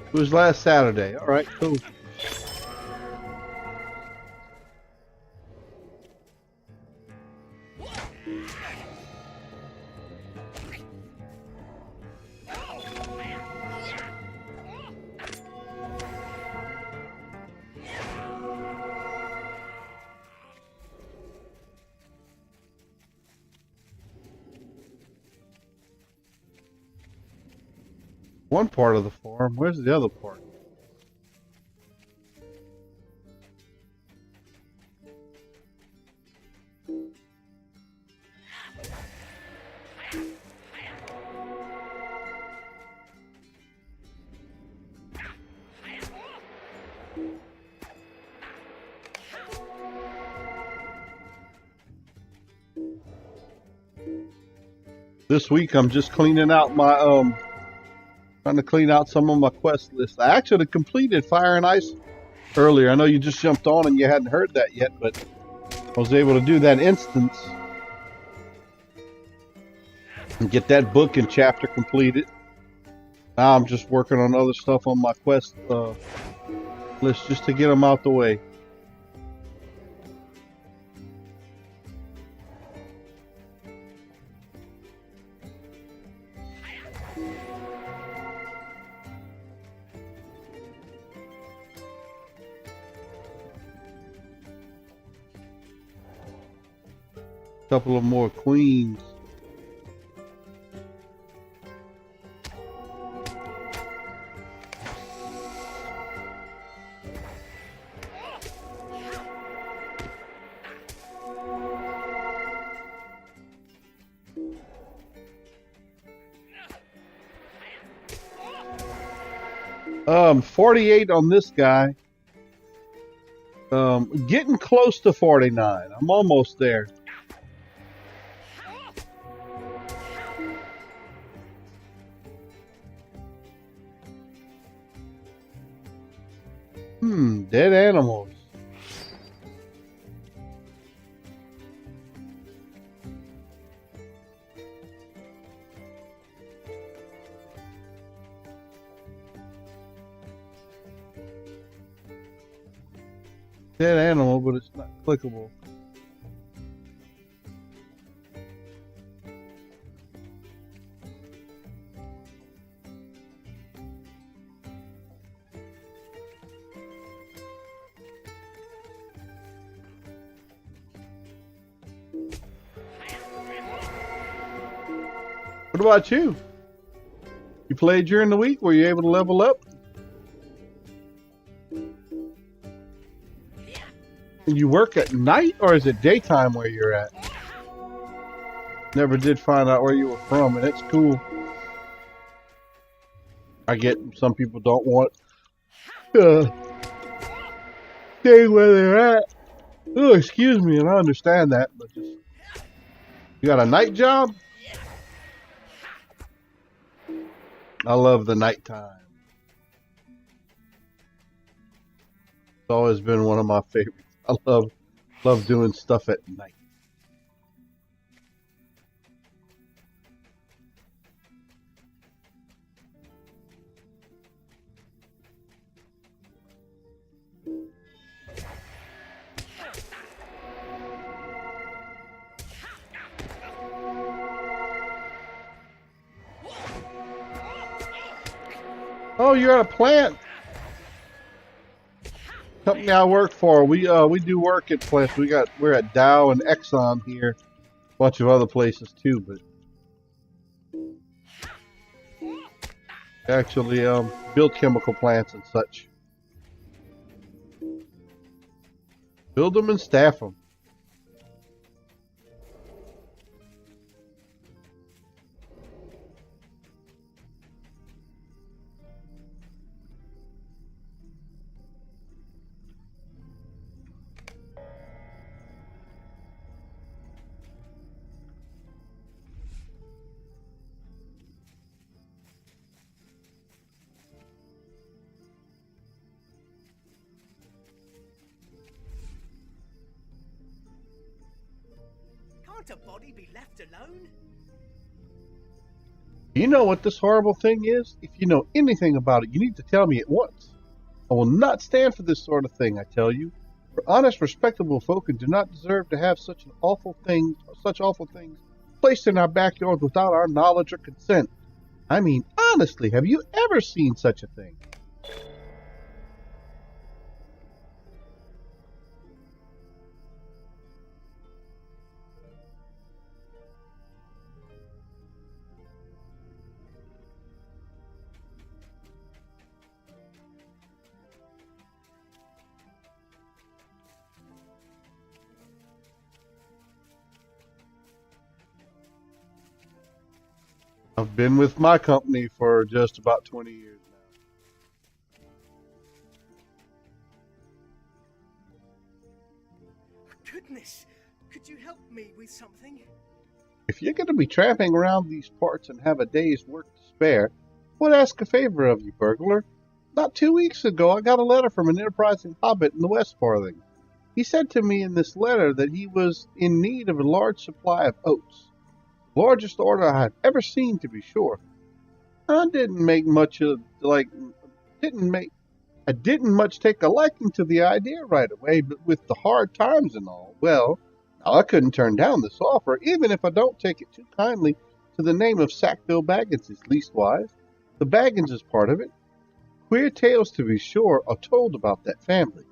It was last Saturday. All right, cool. One part of the farm. Where's the other part? This week I'm just cleaning out my trying to clean out some of my quest list. I actually completed Fire and Ice earlier. I know you just jumped on and you hadn't heard that yet, but I was able to do that instance and get that book and chapter completed. Now I'm just working on other stuff on my quest list just to get them out the way. Couple of more queens. Um, 48 on this guy. Getting close to 49. I'm almost there. Dead animals. Dead animal, but it's not clickable. What about you? You played during the week? Were you able to level up? You work at night, or is it daytime where you're at? Never did find out where you were from, and it's cool. I get some people don't want to stay where they're at. Oh, excuse me, and I understand that, but just you got a night job? I love the nighttime. It's always been one of my favorites. I love doing stuff at night. Oh, you're at a plant. Company I work for, we do work at plants. We're at Dow and Exxon here, a bunch of other places too, but actually build chemical plants and such. Build them and staff them. Can't a body be left alone? You know what this horrible thing is? If you know anything about it, you need to tell me at once. I will not stand for this sort of thing, I tell you. For honest, respectable folk do not deserve to have such awful things placed in our backyards without our knowledge or consent. I mean, honestly, have you ever seen such a thing? I've been with my company for just about 20 years now. Goodness, could you help me with something? If you're going to be tramping around these parts and have a day's work to spare, I would ask a favor of you, burglar. Not 2 weeks ago, I got a letter from an enterprising hobbit in the West Farthing. He said to me in this letter that he was in need of a large supply of oats. The largest order I had ever seen, to be sure. I didn't much take a liking to the idea right away, but with the hard times and all, well, now I couldn't turn down this offer, even if I don't take it too kindly to the name of Sackville Bagginses, leastwise. The Baggins is part of it. Queer tales, to be sure, are told about that family.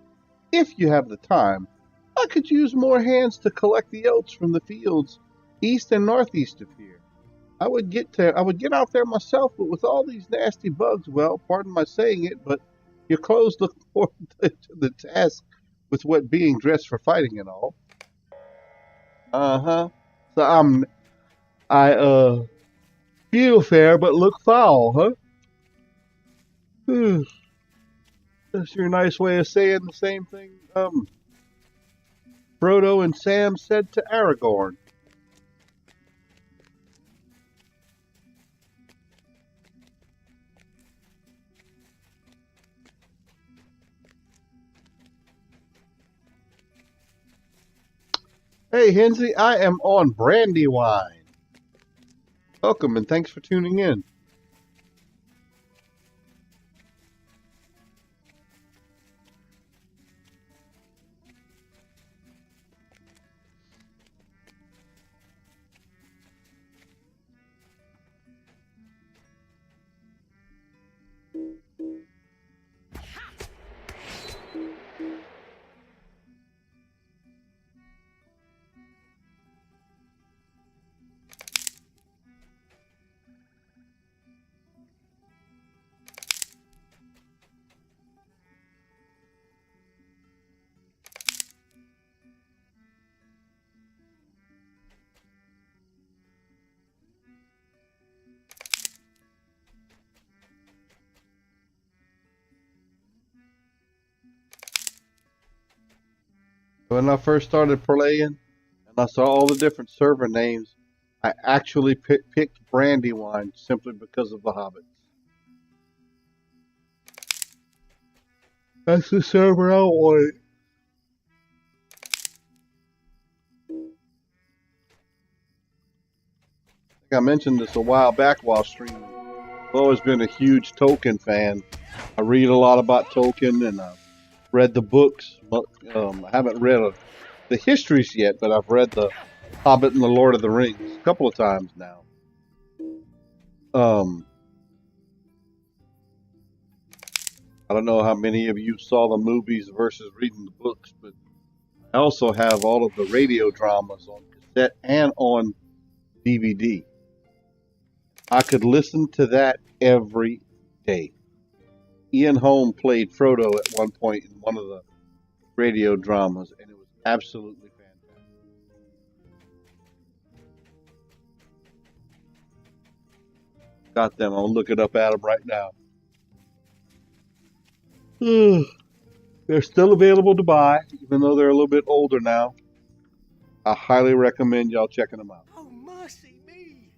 If you have the time, I could use more hands to collect the oats from the fields east and northeast of here. I would get out there myself, but with all these nasty bugs, well, pardon my saying it, but your clothes look more to the task with what being dressed for fighting and all. Uh-huh. So I feel fair but look foul, huh? Hmm, that's your nice way of saying the same thing Frodo and Sam said to Aragorn. Hey, Hensley, I am on Brandywine. Welcome and thanks for tuning in. When I first started playing and I saw all the different server names, I actually picked Brandywine simply because of the Hobbits. That's the server I wanted. I think I mentioned this a while back while streaming. I've always been a huge Tolkien fan. I read a lot about Tolkien and I've read the books. I haven't read the histories yet, but I've read the Hobbit and the Lord of the Rings a couple of times now. I don't know how many of you saw the movies versus reading the books, but I also have all of the radio dramas on cassette and on DVD. I could listen to that every day. Ian Holm played Frodo at one point in one of the radio dramas, and it was absolutely fantastic. Got them. I'll look it up at them right now. They're still available to buy, even though they're a little bit older now. I highly recommend y'all checking them out. Oh, mercy me!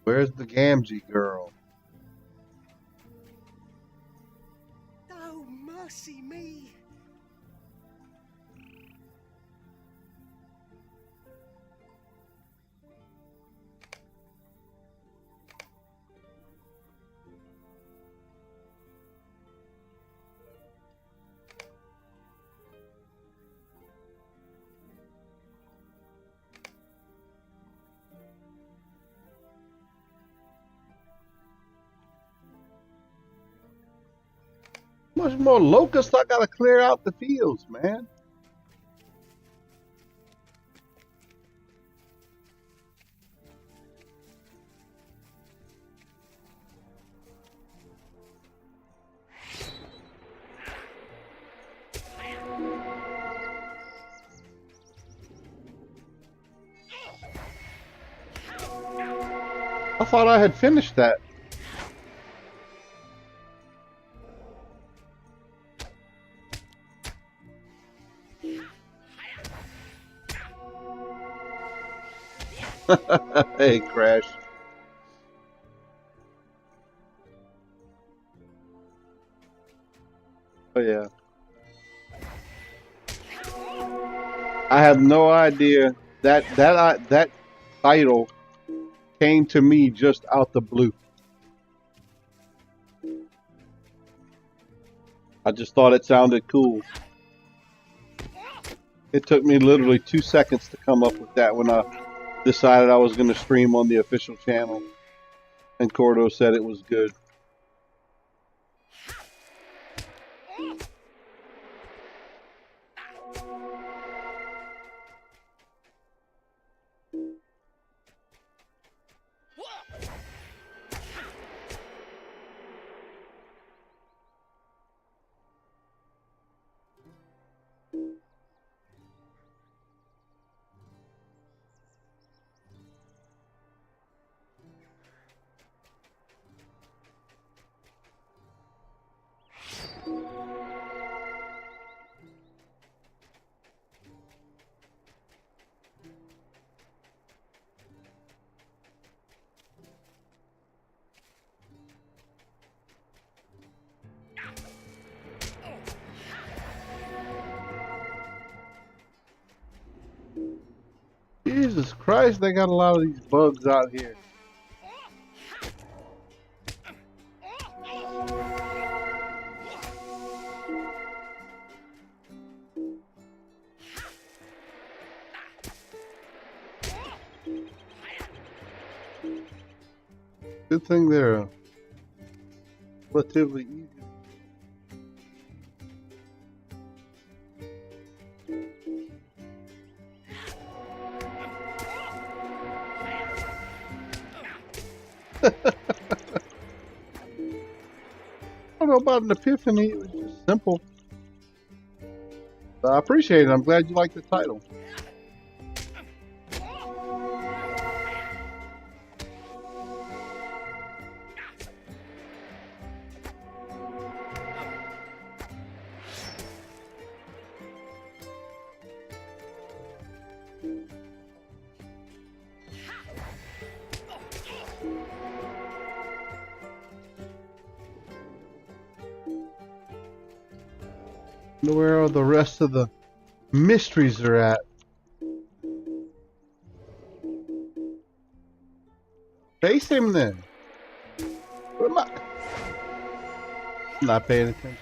Where's the Gamgee girl? Oh, mercy me! Much more locusts I gotta clear out the fields, man. I thought I had finished that. Hey, Crash. Oh yeah. I have no idea that title came to me just out the blue. I just thought it sounded cool. It took me literally 2 seconds to come up with that when I decided I was going to stream on the official channel. And Cordo said it was good. Jesus Christ, they got a lot of these bugs out here. Good thing they're relatively easy. I don't know about an epiphany, it was just simple. I appreciate it. I'm glad you like the title. Where all the rest of the mysteries are at. Face him then. What am I? I'm not paying attention.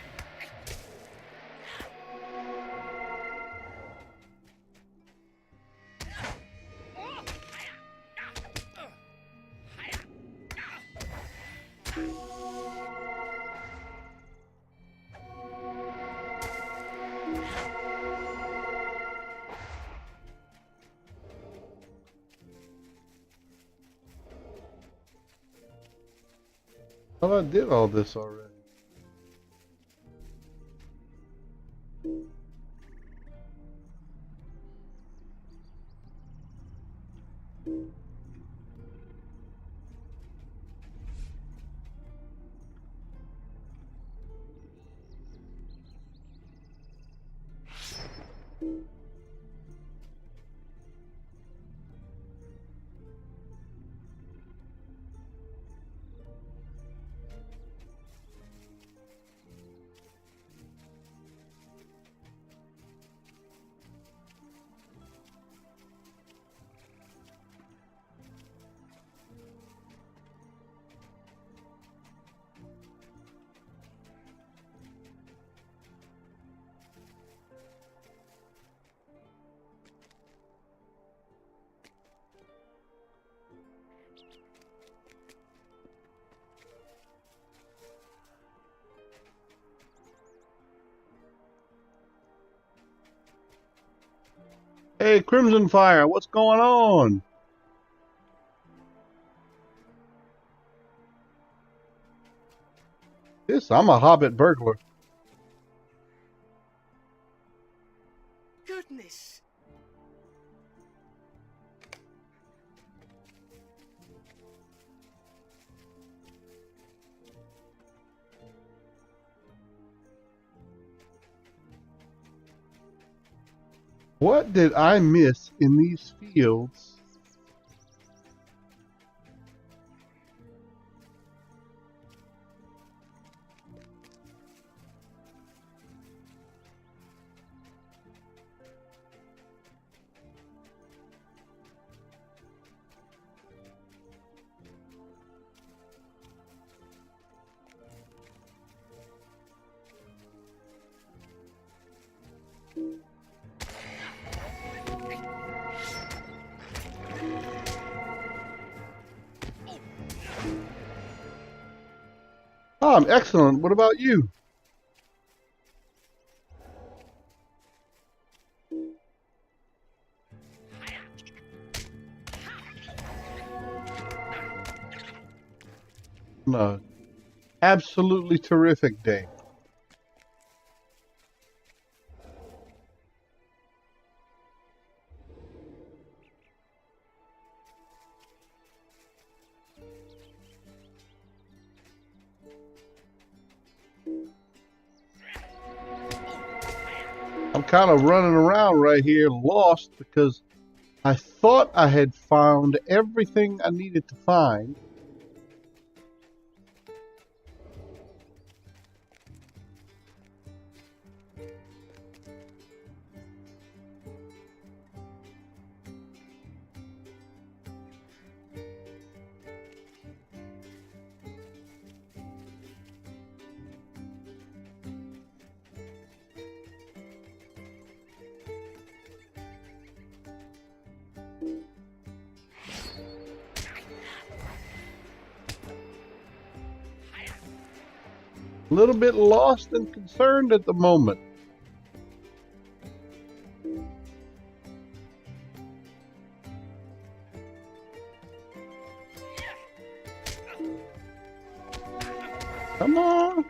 I thought I did all this already. Hey, Crimson Fire, what's going on? Yes, I'm a Hobbit burglar. Goodness! What did I miss in these fields? Oh, I'm excellent. What about you? No. Absolutely terrific day. I'm kind of running around right here lost because I thought I had found everything I needed to find. A little bit lost and concerned at the moment. Come on.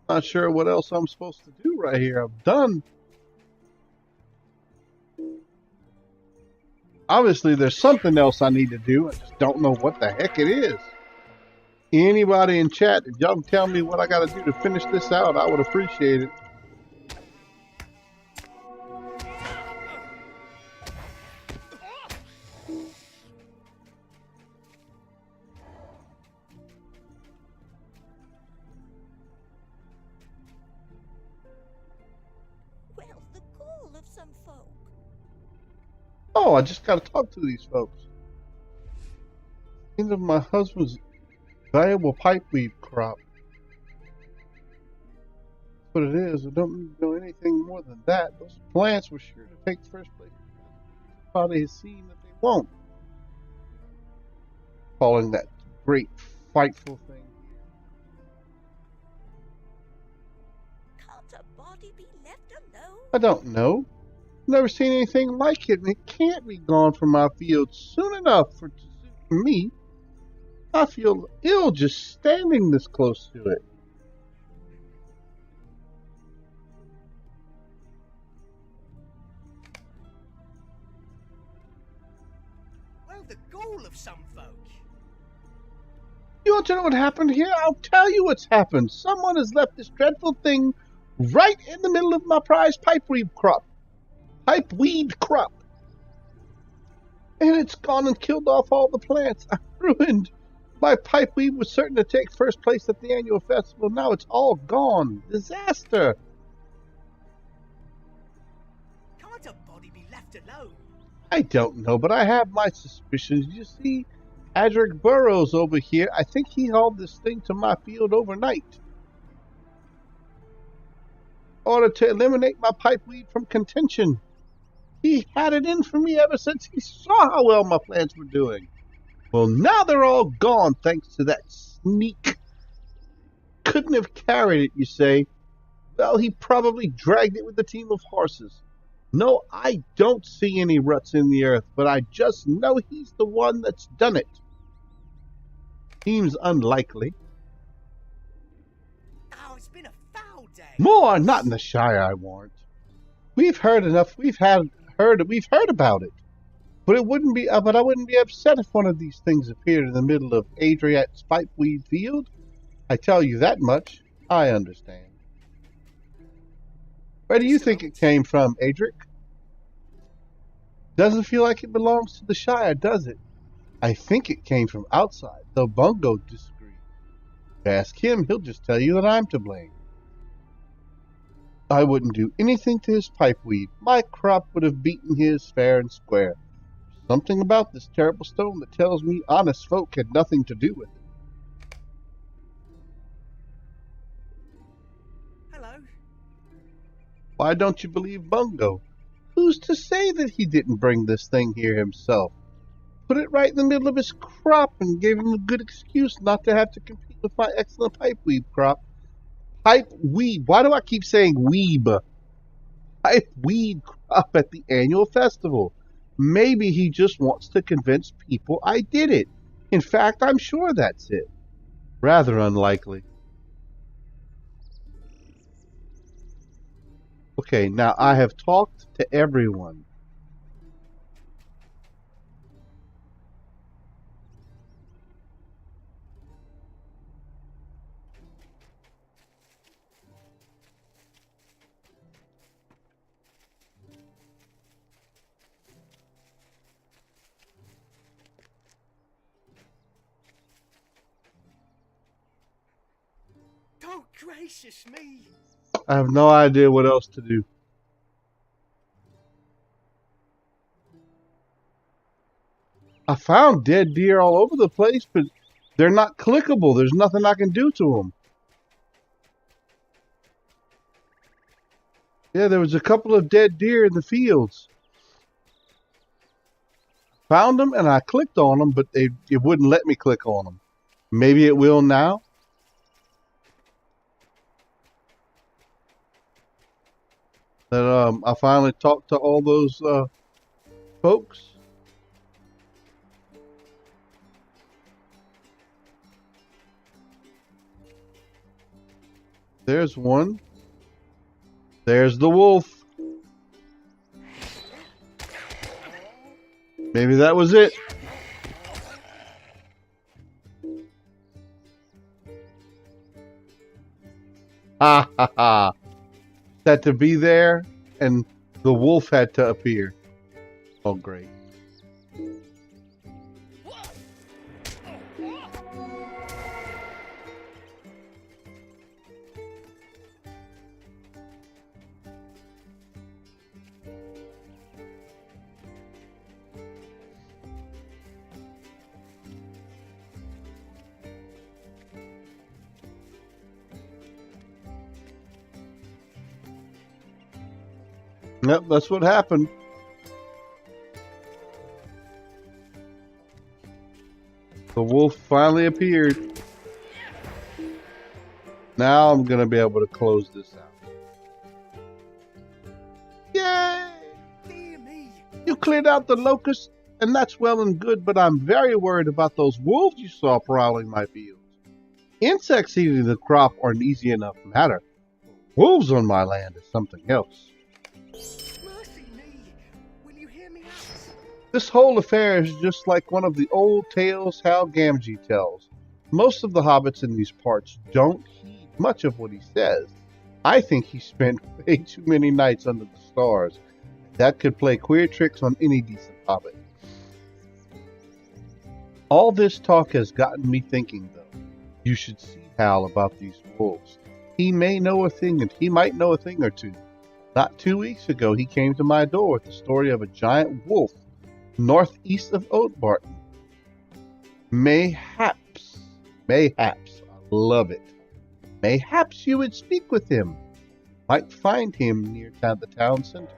Not sure what else I'm supposed to do right here. I've done. Obviously, there's something else I need to do. I just don't know what the heck it is. Anybody in chat, if y'all can tell me what I got to do to finish this out, I would appreciate it. Well, the call of some folk. Oh, I just got to talk to these folks. End of my husband's valuable pipeweed crop. That's what it is. I don't need to know anything more than that. Those plants were sure to take first place. Probably has seen that they won't. Calling that great frightful thing. Can't a body be left alone? I don't know. Never seen anything like it, and it can't be gone from my field soon enough for it to suit me. I feel ill just standing this close to it. Well, the gall of some folk. You want to know what happened here? I'll tell you what's happened. Someone has left this dreadful thing right in the middle of my prized pipeweed crop. And it's gone and killed off all the plants. I ruined. My pipeweed was certain to take first place at the annual festival. Now it's all gone. Disaster. Can't a body be left alone? I don't know, but I have my suspicions. You see, Adric Burrows over here, I think he hauled this thing to my field overnight. In order to eliminate my pipeweed from contention. He had it in for me ever since he saw how well my plants were doing. Well, now they're all gone thanks to that sneak. Couldn't have carried it, you say? Well, he probably dragged it with a team of horses. No, I don't see any ruts in the earth, but I just know he's the one that's done it. Seems unlikely. Oh, it's been a foul day. More, not in the Shire, I warrant. We've heard enough. We've heard about it. But I wouldn't be upset if one of these things appeared in the middle of Adriat's pipeweed field. I tell you that much. I understand. Where do you think it came from, Adric? Doesn't feel like it belongs to the Shire, does it? I think it came from outside, though Bungo disagrees. Ask him, he'll just tell you that I'm to blame. I wouldn't do anything to his pipeweed. My crop would have beaten his fair and square. Something about this terrible stone that tells me honest folk had nothing to do with it. Hello. Why don't you believe Bungo? Who's to say that he didn't bring this thing here himself? Put it right in the middle of his crop and gave him a good excuse not to have to compete with my excellent pipeweed crop. Pipeweed. Why do I keep saying weeb? Pipeweed crop at the annual festival. Maybe he just wants to convince people I did it. In fact, I'm sure that's it. Rather unlikely. Okay, now I have talked to everyone. Oh, gracious me. I have no idea what else to do. I found dead deer all over the place, but they're not clickable. There's nothing I can do to them. Yeah, there was a couple of dead deer in the fields. Found them and I clicked on them, but it wouldn't let me click on them. Maybe it will now. That I finally talked to all those folks. There's one. There's the wolf. Maybe that was it. Ha ha ha. Had to be there, and the wolf had to appear. Oh, great. Yep, that's what happened. The wolf finally appeared. Now I'm going to be able to close this out. Yay! Dear me. You cleared out the locusts, and that's well and good, but I'm very worried about those wolves you saw prowling my fields. Insects eating the crop are an easy enough matter. Wolves on my land is something else. Mercy me. Will you hear me out? This whole affair is just like one of the old tales Hal Gamgee tells. Most of the hobbits in these parts don't heed much of what he says. I think he spent way too many nights under the stars. That could play queer tricks on any decent hobbit. All this talk has gotten me thinking, though. You should see Hal about these wolves. He may know a thing, and he might know a thing or two. Not 2 weeks ago, he came to my door with the story of a giant wolf northeast of Oatbarton. Mayhaps, I love it. Mayhaps you would speak with him. Might find him near the town center.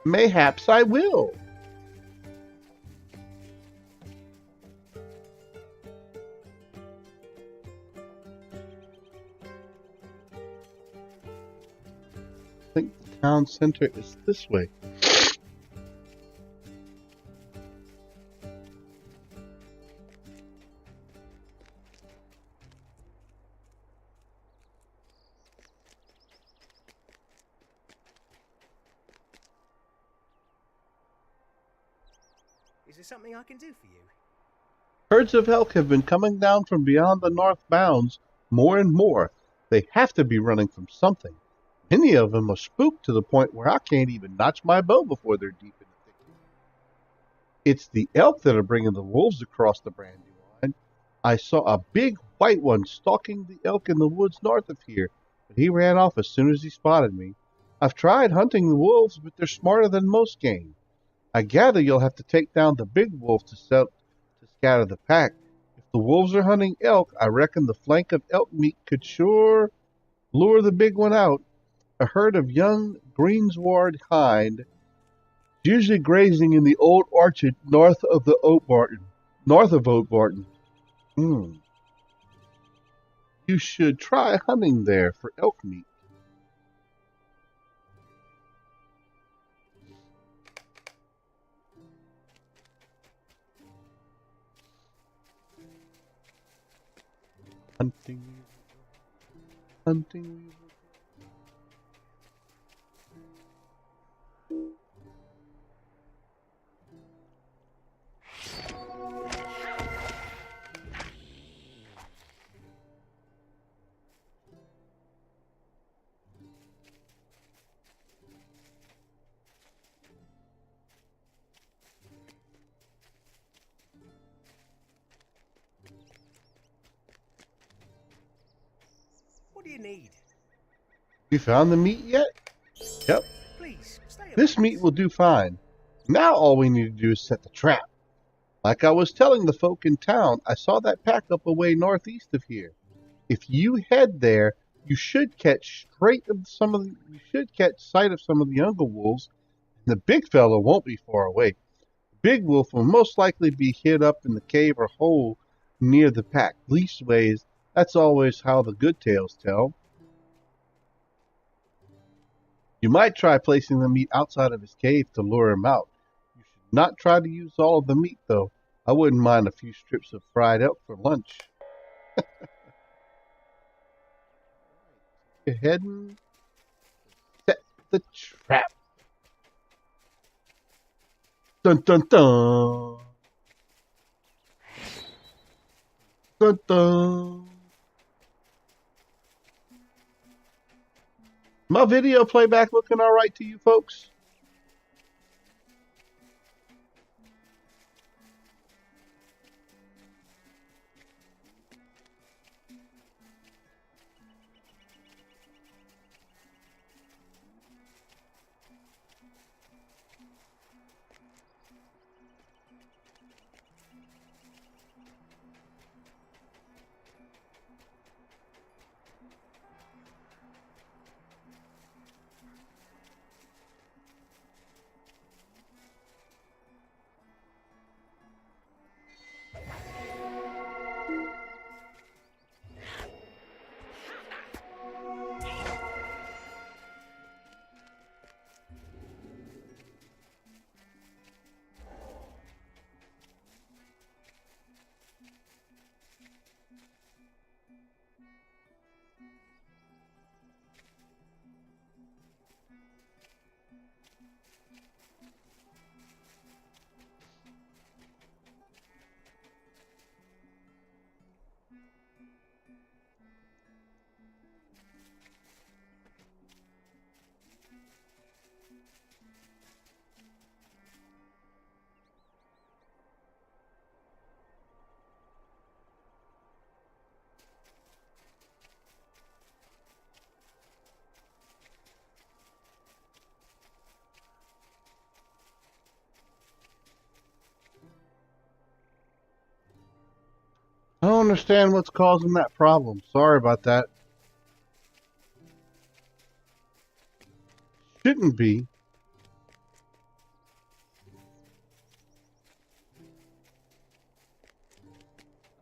Mayhaps I will. think the town center is this way. Is there something I can do for you? Herds of elk have been coming down from beyond the north bounds more and more. They have to be running from something. Many of them are spooked to the point where I can't even notch my bow before they're deep in the thicket. It's the elk that are bringing the wolves across the Brandywine. I saw a big white one stalking the elk in the woods north of here, but he ran off as soon as he spotted me. I've tried hunting the wolves, but they're smarter than most game. I gather you'll have to take down the big wolf to scatter the pack. If the wolves are hunting elk, I reckon the flank of elk meat could sure lure the big one out. A herd of young greensward hind, usually grazing in the old orchard north of Oak Barton. Hmm. You should try hunting there for elk meat. Hunting. Hunting. What do you need? You found the meat yet? Yep. Please, stay a This minute. meat will do fine. Now all we need to do is set the trap. Like I was telling the folk in town, I saw that pack up away northeast of here. If you head there, you should catch sight of some of the younger wolves, and the big fella won't be far away. The big wolf will most likely be hid up in the cave or hole near the pack. Leastways, that's always how the good tales tell. You might try placing the meat outside of his cave to lure him out. You should not try to use all of the meat, though. I wouldn't mind a few strips of fried elk for lunch. Go ahead and set the trap. Dun dun dun. Dun dun. My video playback looking all right to you folks? I don't understand what's causing that problem. Sorry about that. Shouldn't be.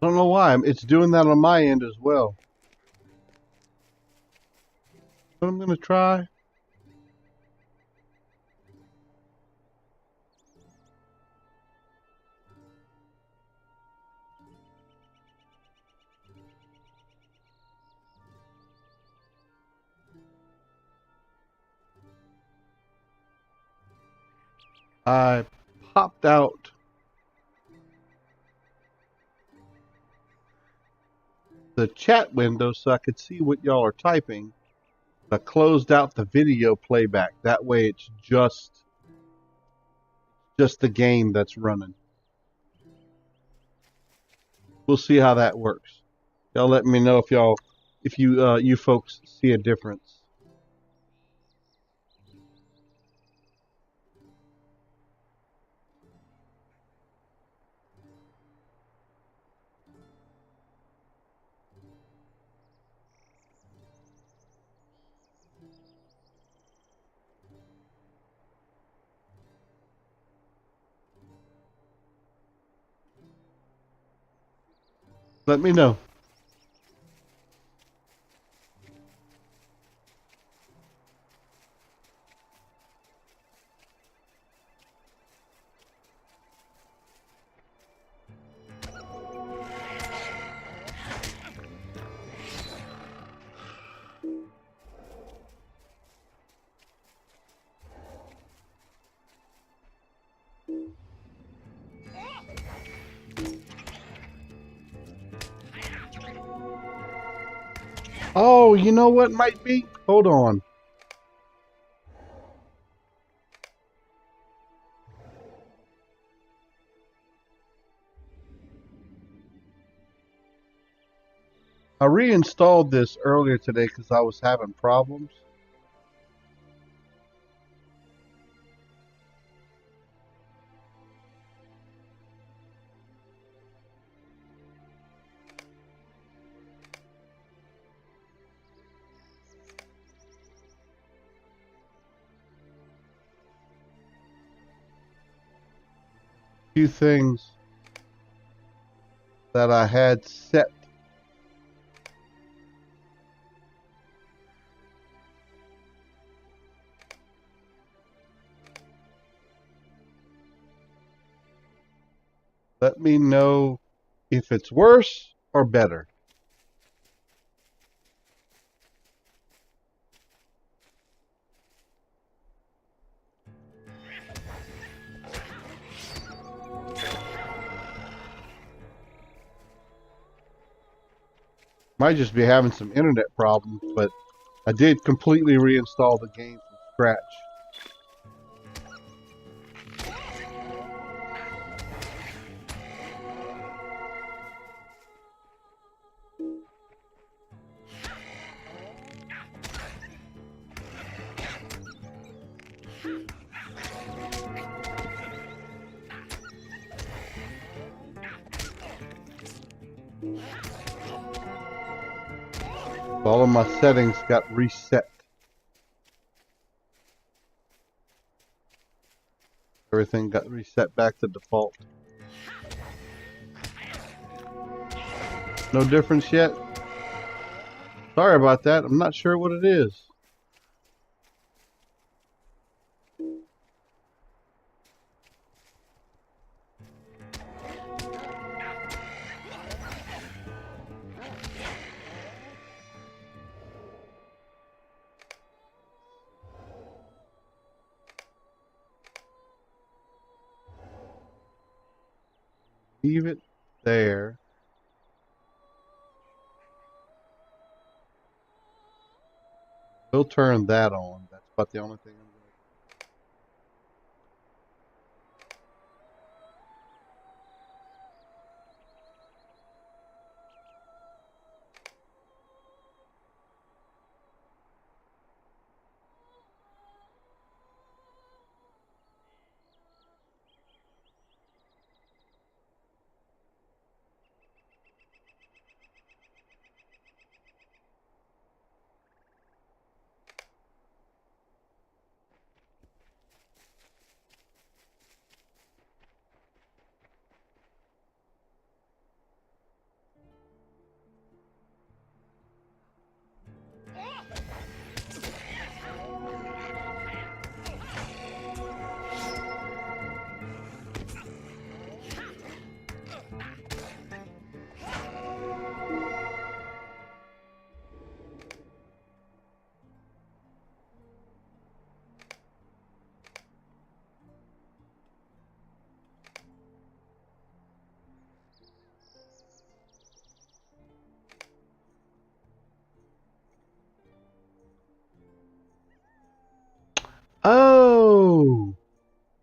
I don't know why. It's doing that on my end as well. But I'm going to try. I popped out the chat window so I could see what y'all are typing. I closed out the video playback. That way it's just the game that's running. We'll see how that works. Y'all let me know if you folks see a difference. Let me know. Oh, you know what might be? Hold on. I reinstalled this earlier today because I was having problems. Few things that I had set. Let me know if it's worse or better. Might just be having some internet problems, but I did completely reinstall the game from scratch. All of my settings got reset. Everything got reset back to default. No difference yet? Sorry about that. I'm not sure what it is. Leave it there. We'll turn that on. That's about the only thing I'm going to do.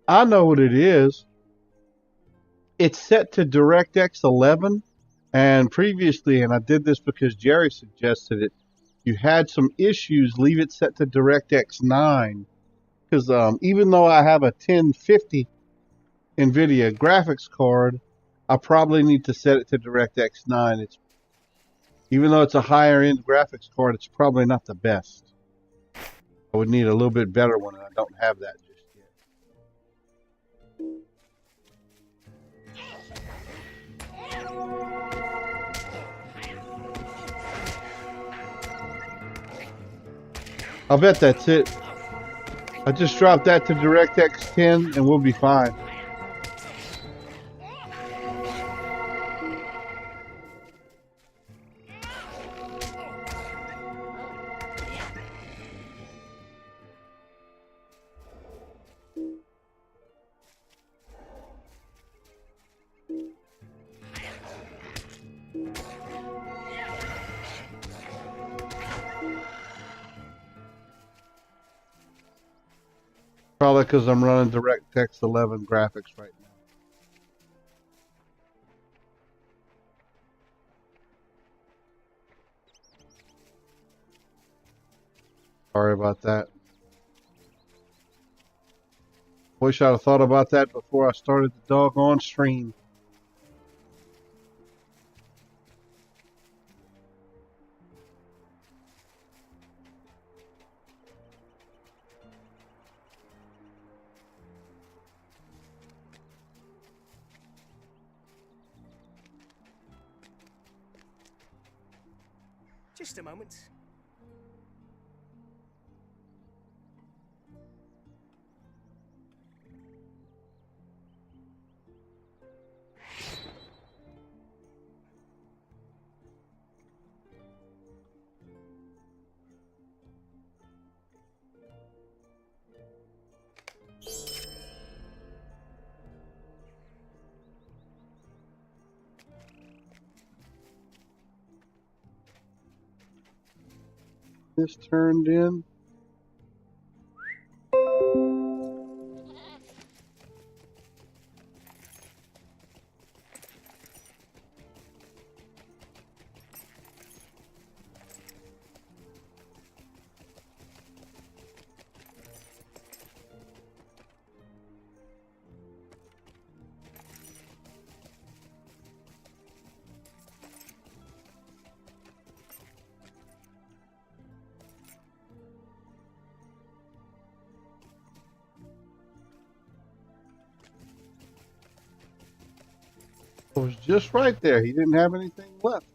I know what it is. It's set to DirectX 11, and previously, and I did this because Jerry suggested it, you had some issues. Leave it set to DirectX 9 because even though I have a 1050 NVIDIA graphics card, I probably need to set it to DirectX 9. It's even though it's a higher end graphics card, it's probably not the best. I would need a little bit better one, and I don't have that just yet. I'll bet that's it. I just dropped that to DirectX 10 and we'll be fine. Probably because I'm running DirectX 11 graphics right now. Sorry about that. Wish I'd have thought about that before I started the doggone stream. Just a moment. This turned in. It was just right there. He didn't have anything left.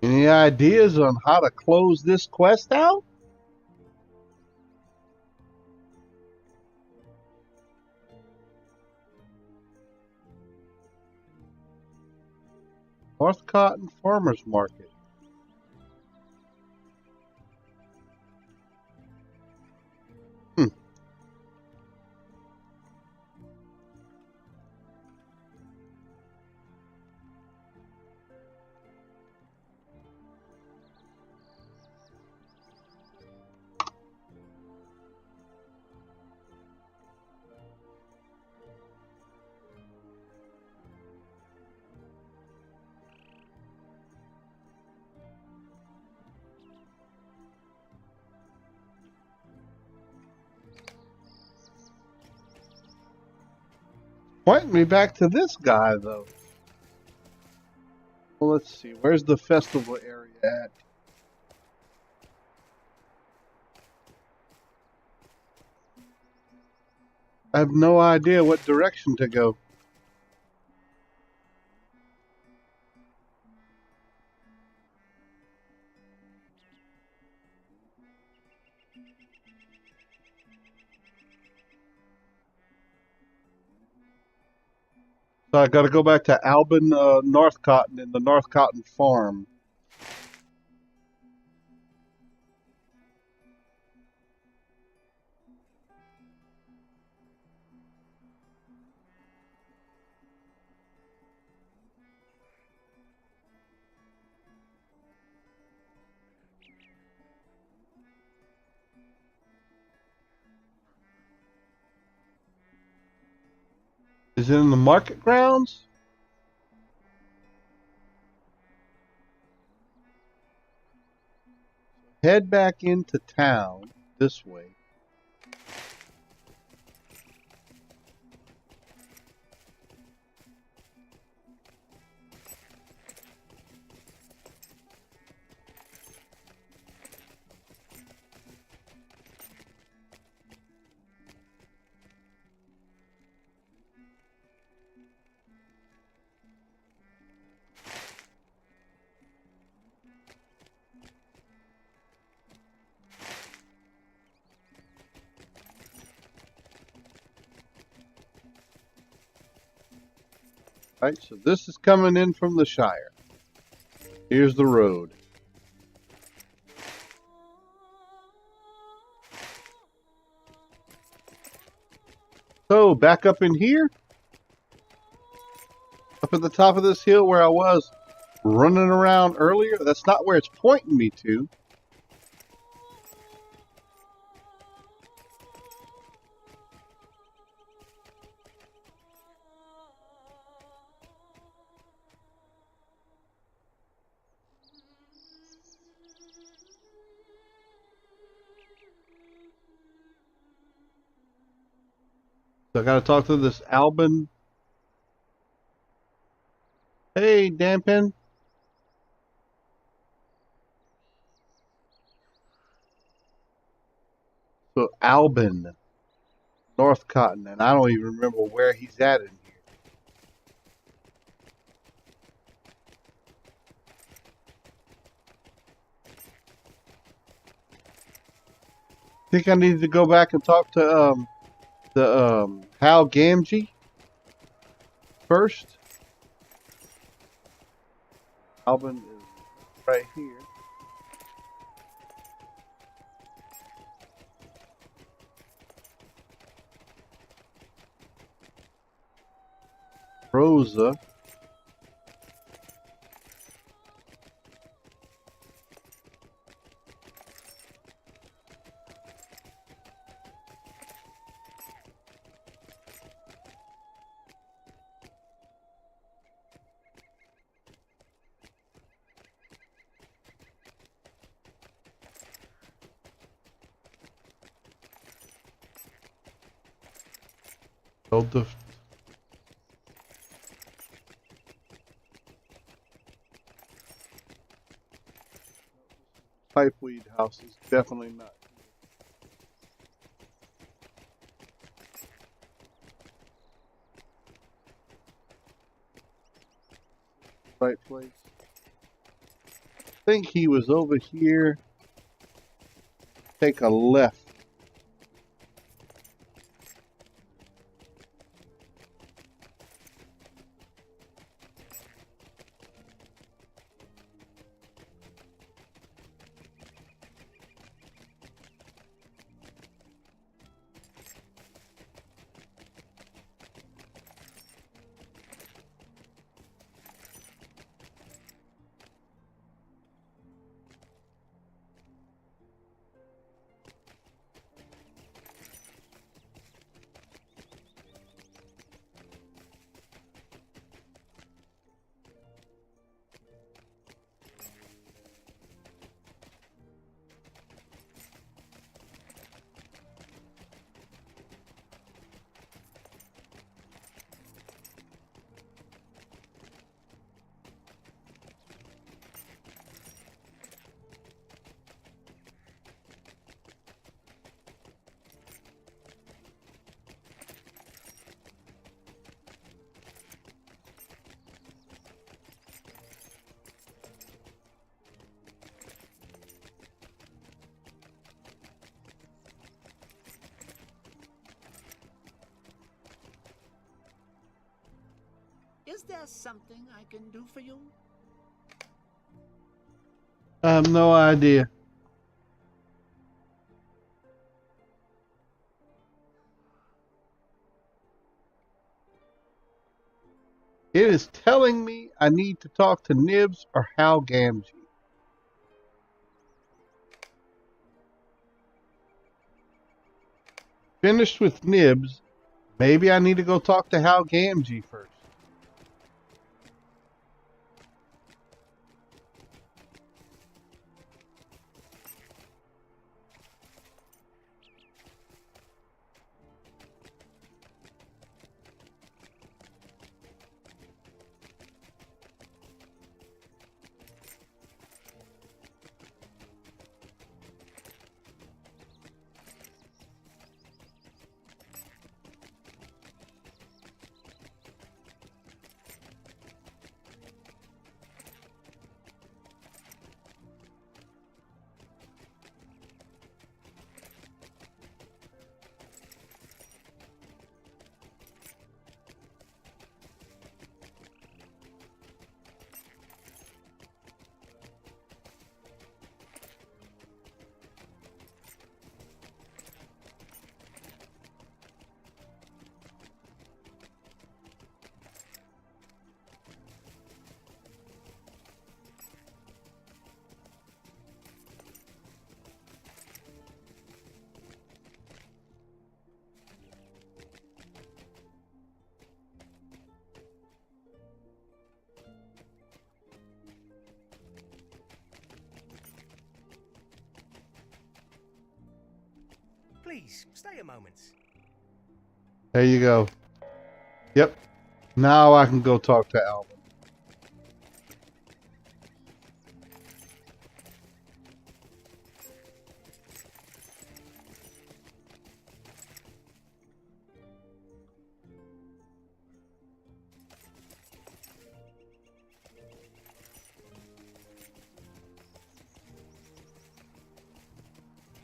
Any ideas on how to close this quest out? North Cotton Farmers Market. Pointing me back to this guy, though. Well, let's see. Where's the festival area at? I have no idea what direction to go. So I got to go back to Albin, North Cotton, and the North Cotton farm. Is it in the market grounds? Head back into town this way. Right, so this is coming in from the Shire. Here's the road. So, back up in here, up at the top of this hill where I was running around earlier, that's not where it's pointing me to. So I gotta talk to this Albin. Hey, Dampen. So Albin, North Cotton, and I don't even remember where he's at in here. Think I need to go back and talk to Hal Gamgee first. Albin is right here. Rosa. Hold the pipeweed house is definitely not the right place. I think he was over here. Take a left. Is there something I can do for you? I have no idea. It is telling me I need to talk to Nibs or Hal Gamgee. Finished with Nibs. Maybe I need to go talk to Hal Gamgee first. Please, stay a moment. There you go. Yep. Now I can go talk to Alvin.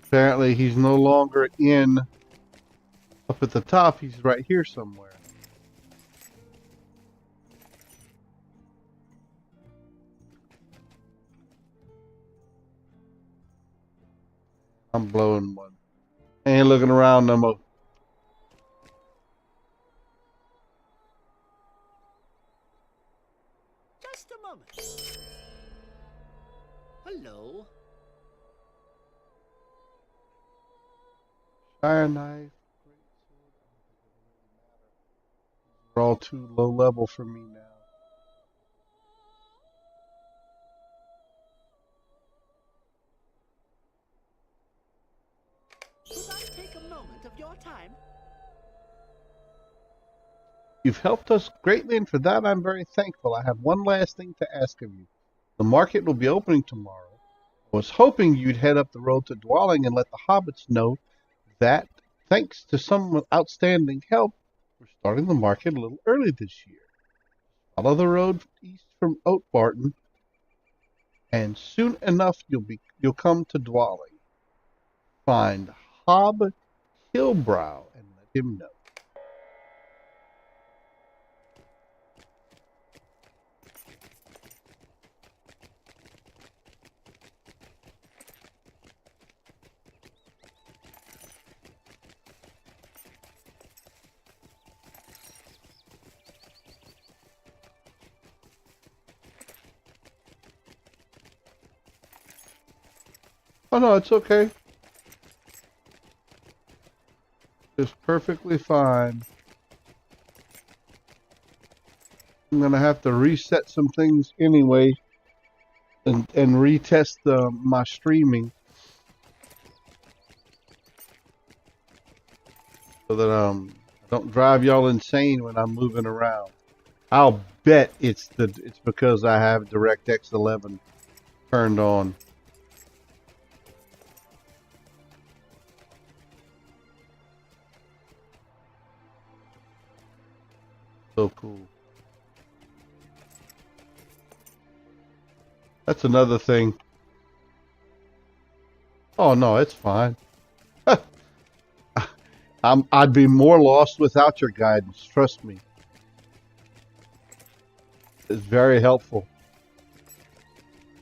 Apparently he's no longer in up at the top. He's right here somewhere. I'm blowing one. Ain't looking around no more. Just a moment. Hello. Fire knife. They're all too low level for me now. Could I take a moment of your time? You've helped us greatly, and for that I'm very thankful. I have one last thing to ask of you. The market will be opening tomorrow. I was hoping you'd head up the road to Dwelling and let the hobbits know that, thanks to some outstanding help, we're starting the market a little early this year. Follow the road east from Oatbarton, and soon enough you'll come to Dwelling. Find Hob Hillbrow and let him know. Oh no, it's okay. It's perfectly fine. I'm gonna have to reset some things anyway, and retest my streaming so that I don't drive y'all insane when I'm moving around. I'll bet it's because I have DirectX 11 turned on. So cool. That's another thing. Oh no, it's fine. I'd be more lost without your guidance, trust me. It's very helpful.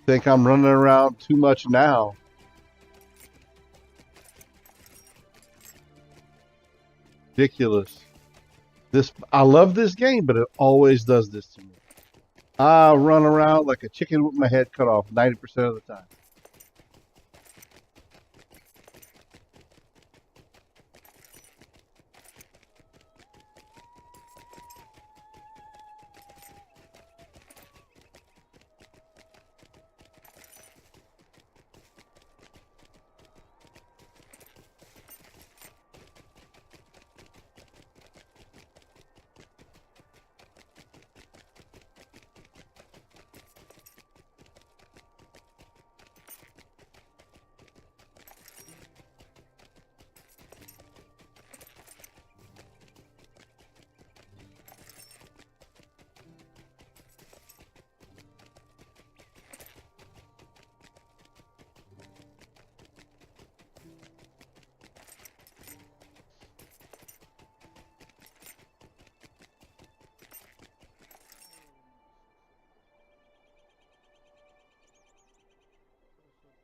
Think I'm running around too much now. Ridiculous. I love this game, but it always does this to me. I run around like a chicken with my head cut off 90% of the time.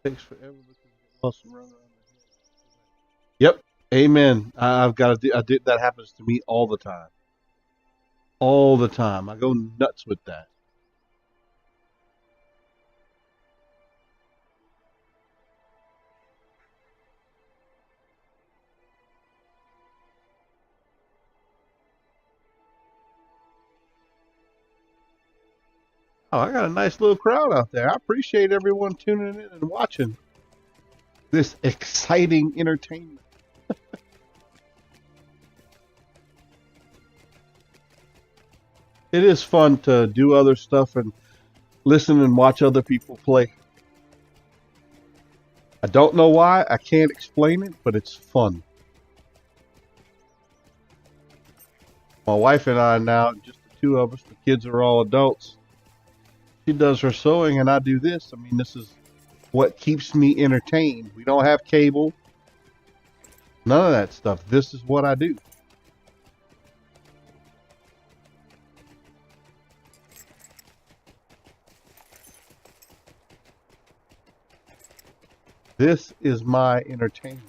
Takes forever because it lost run around the head. Yep. Amen. I've got to do. That happens to me all the time. All the time. I go nuts with that. Oh, I got a nice little crowd out there. I appreciate everyone tuning in and watching this exciting entertainment. It is fun to do other stuff and listen and watch other people play. I don't know why. I can't explain it, but it's fun. My wife and I now, just the two of us, the kids are all adults. She does her sewing and I do this. I mean, this is what keeps me entertained. We don't have cable. None of that stuff. This is what I do. This is my entertainment.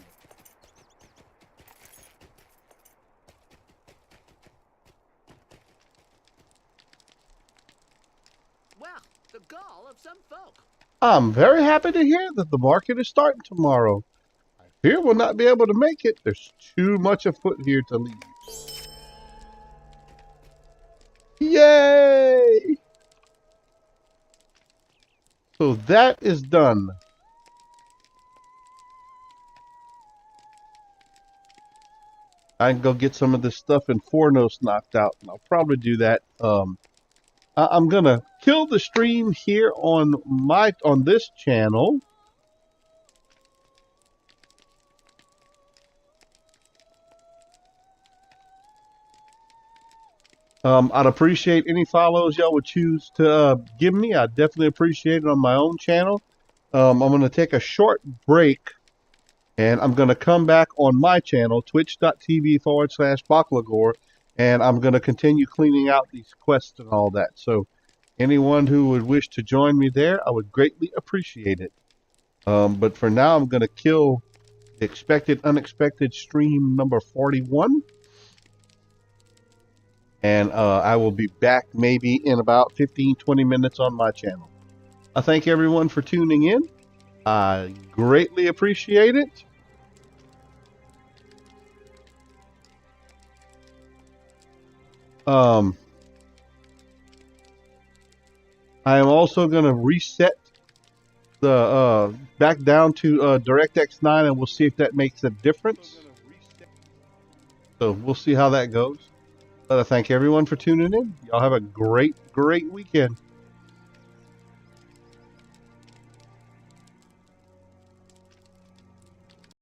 Well, the gall of some folk. I'm very happy to hear that the market is starting tomorrow. I fear we'll not be able to make it. There's too much afoot here to leave. Yay! So that is done. I can go get some of this stuff in Fornos knocked out, and I'll probably do that. I'm gonna kill the stream here on this channel. I'd appreciate any follows y'all would choose to give me. I'd definitely appreciate it on my own channel. I'm gonna take a short break. And I'm going to come back on my channel, twitch.tv/Baklagor, and I'm going to continue cleaning out these quests and all that. So anyone who would wish to join me there, I would greatly appreciate it. But for now, I'm going to kill the Expected Unexpected stream number 41. And I will be back maybe in about 15-20 minutes on my channel. I thank everyone for tuning in. I greatly appreciate it. I am also going to reset the back down to DirectX 9, and we'll see if that makes a difference. So we'll see how that goes. But I thank everyone for tuning in. Y'all have a great weekend.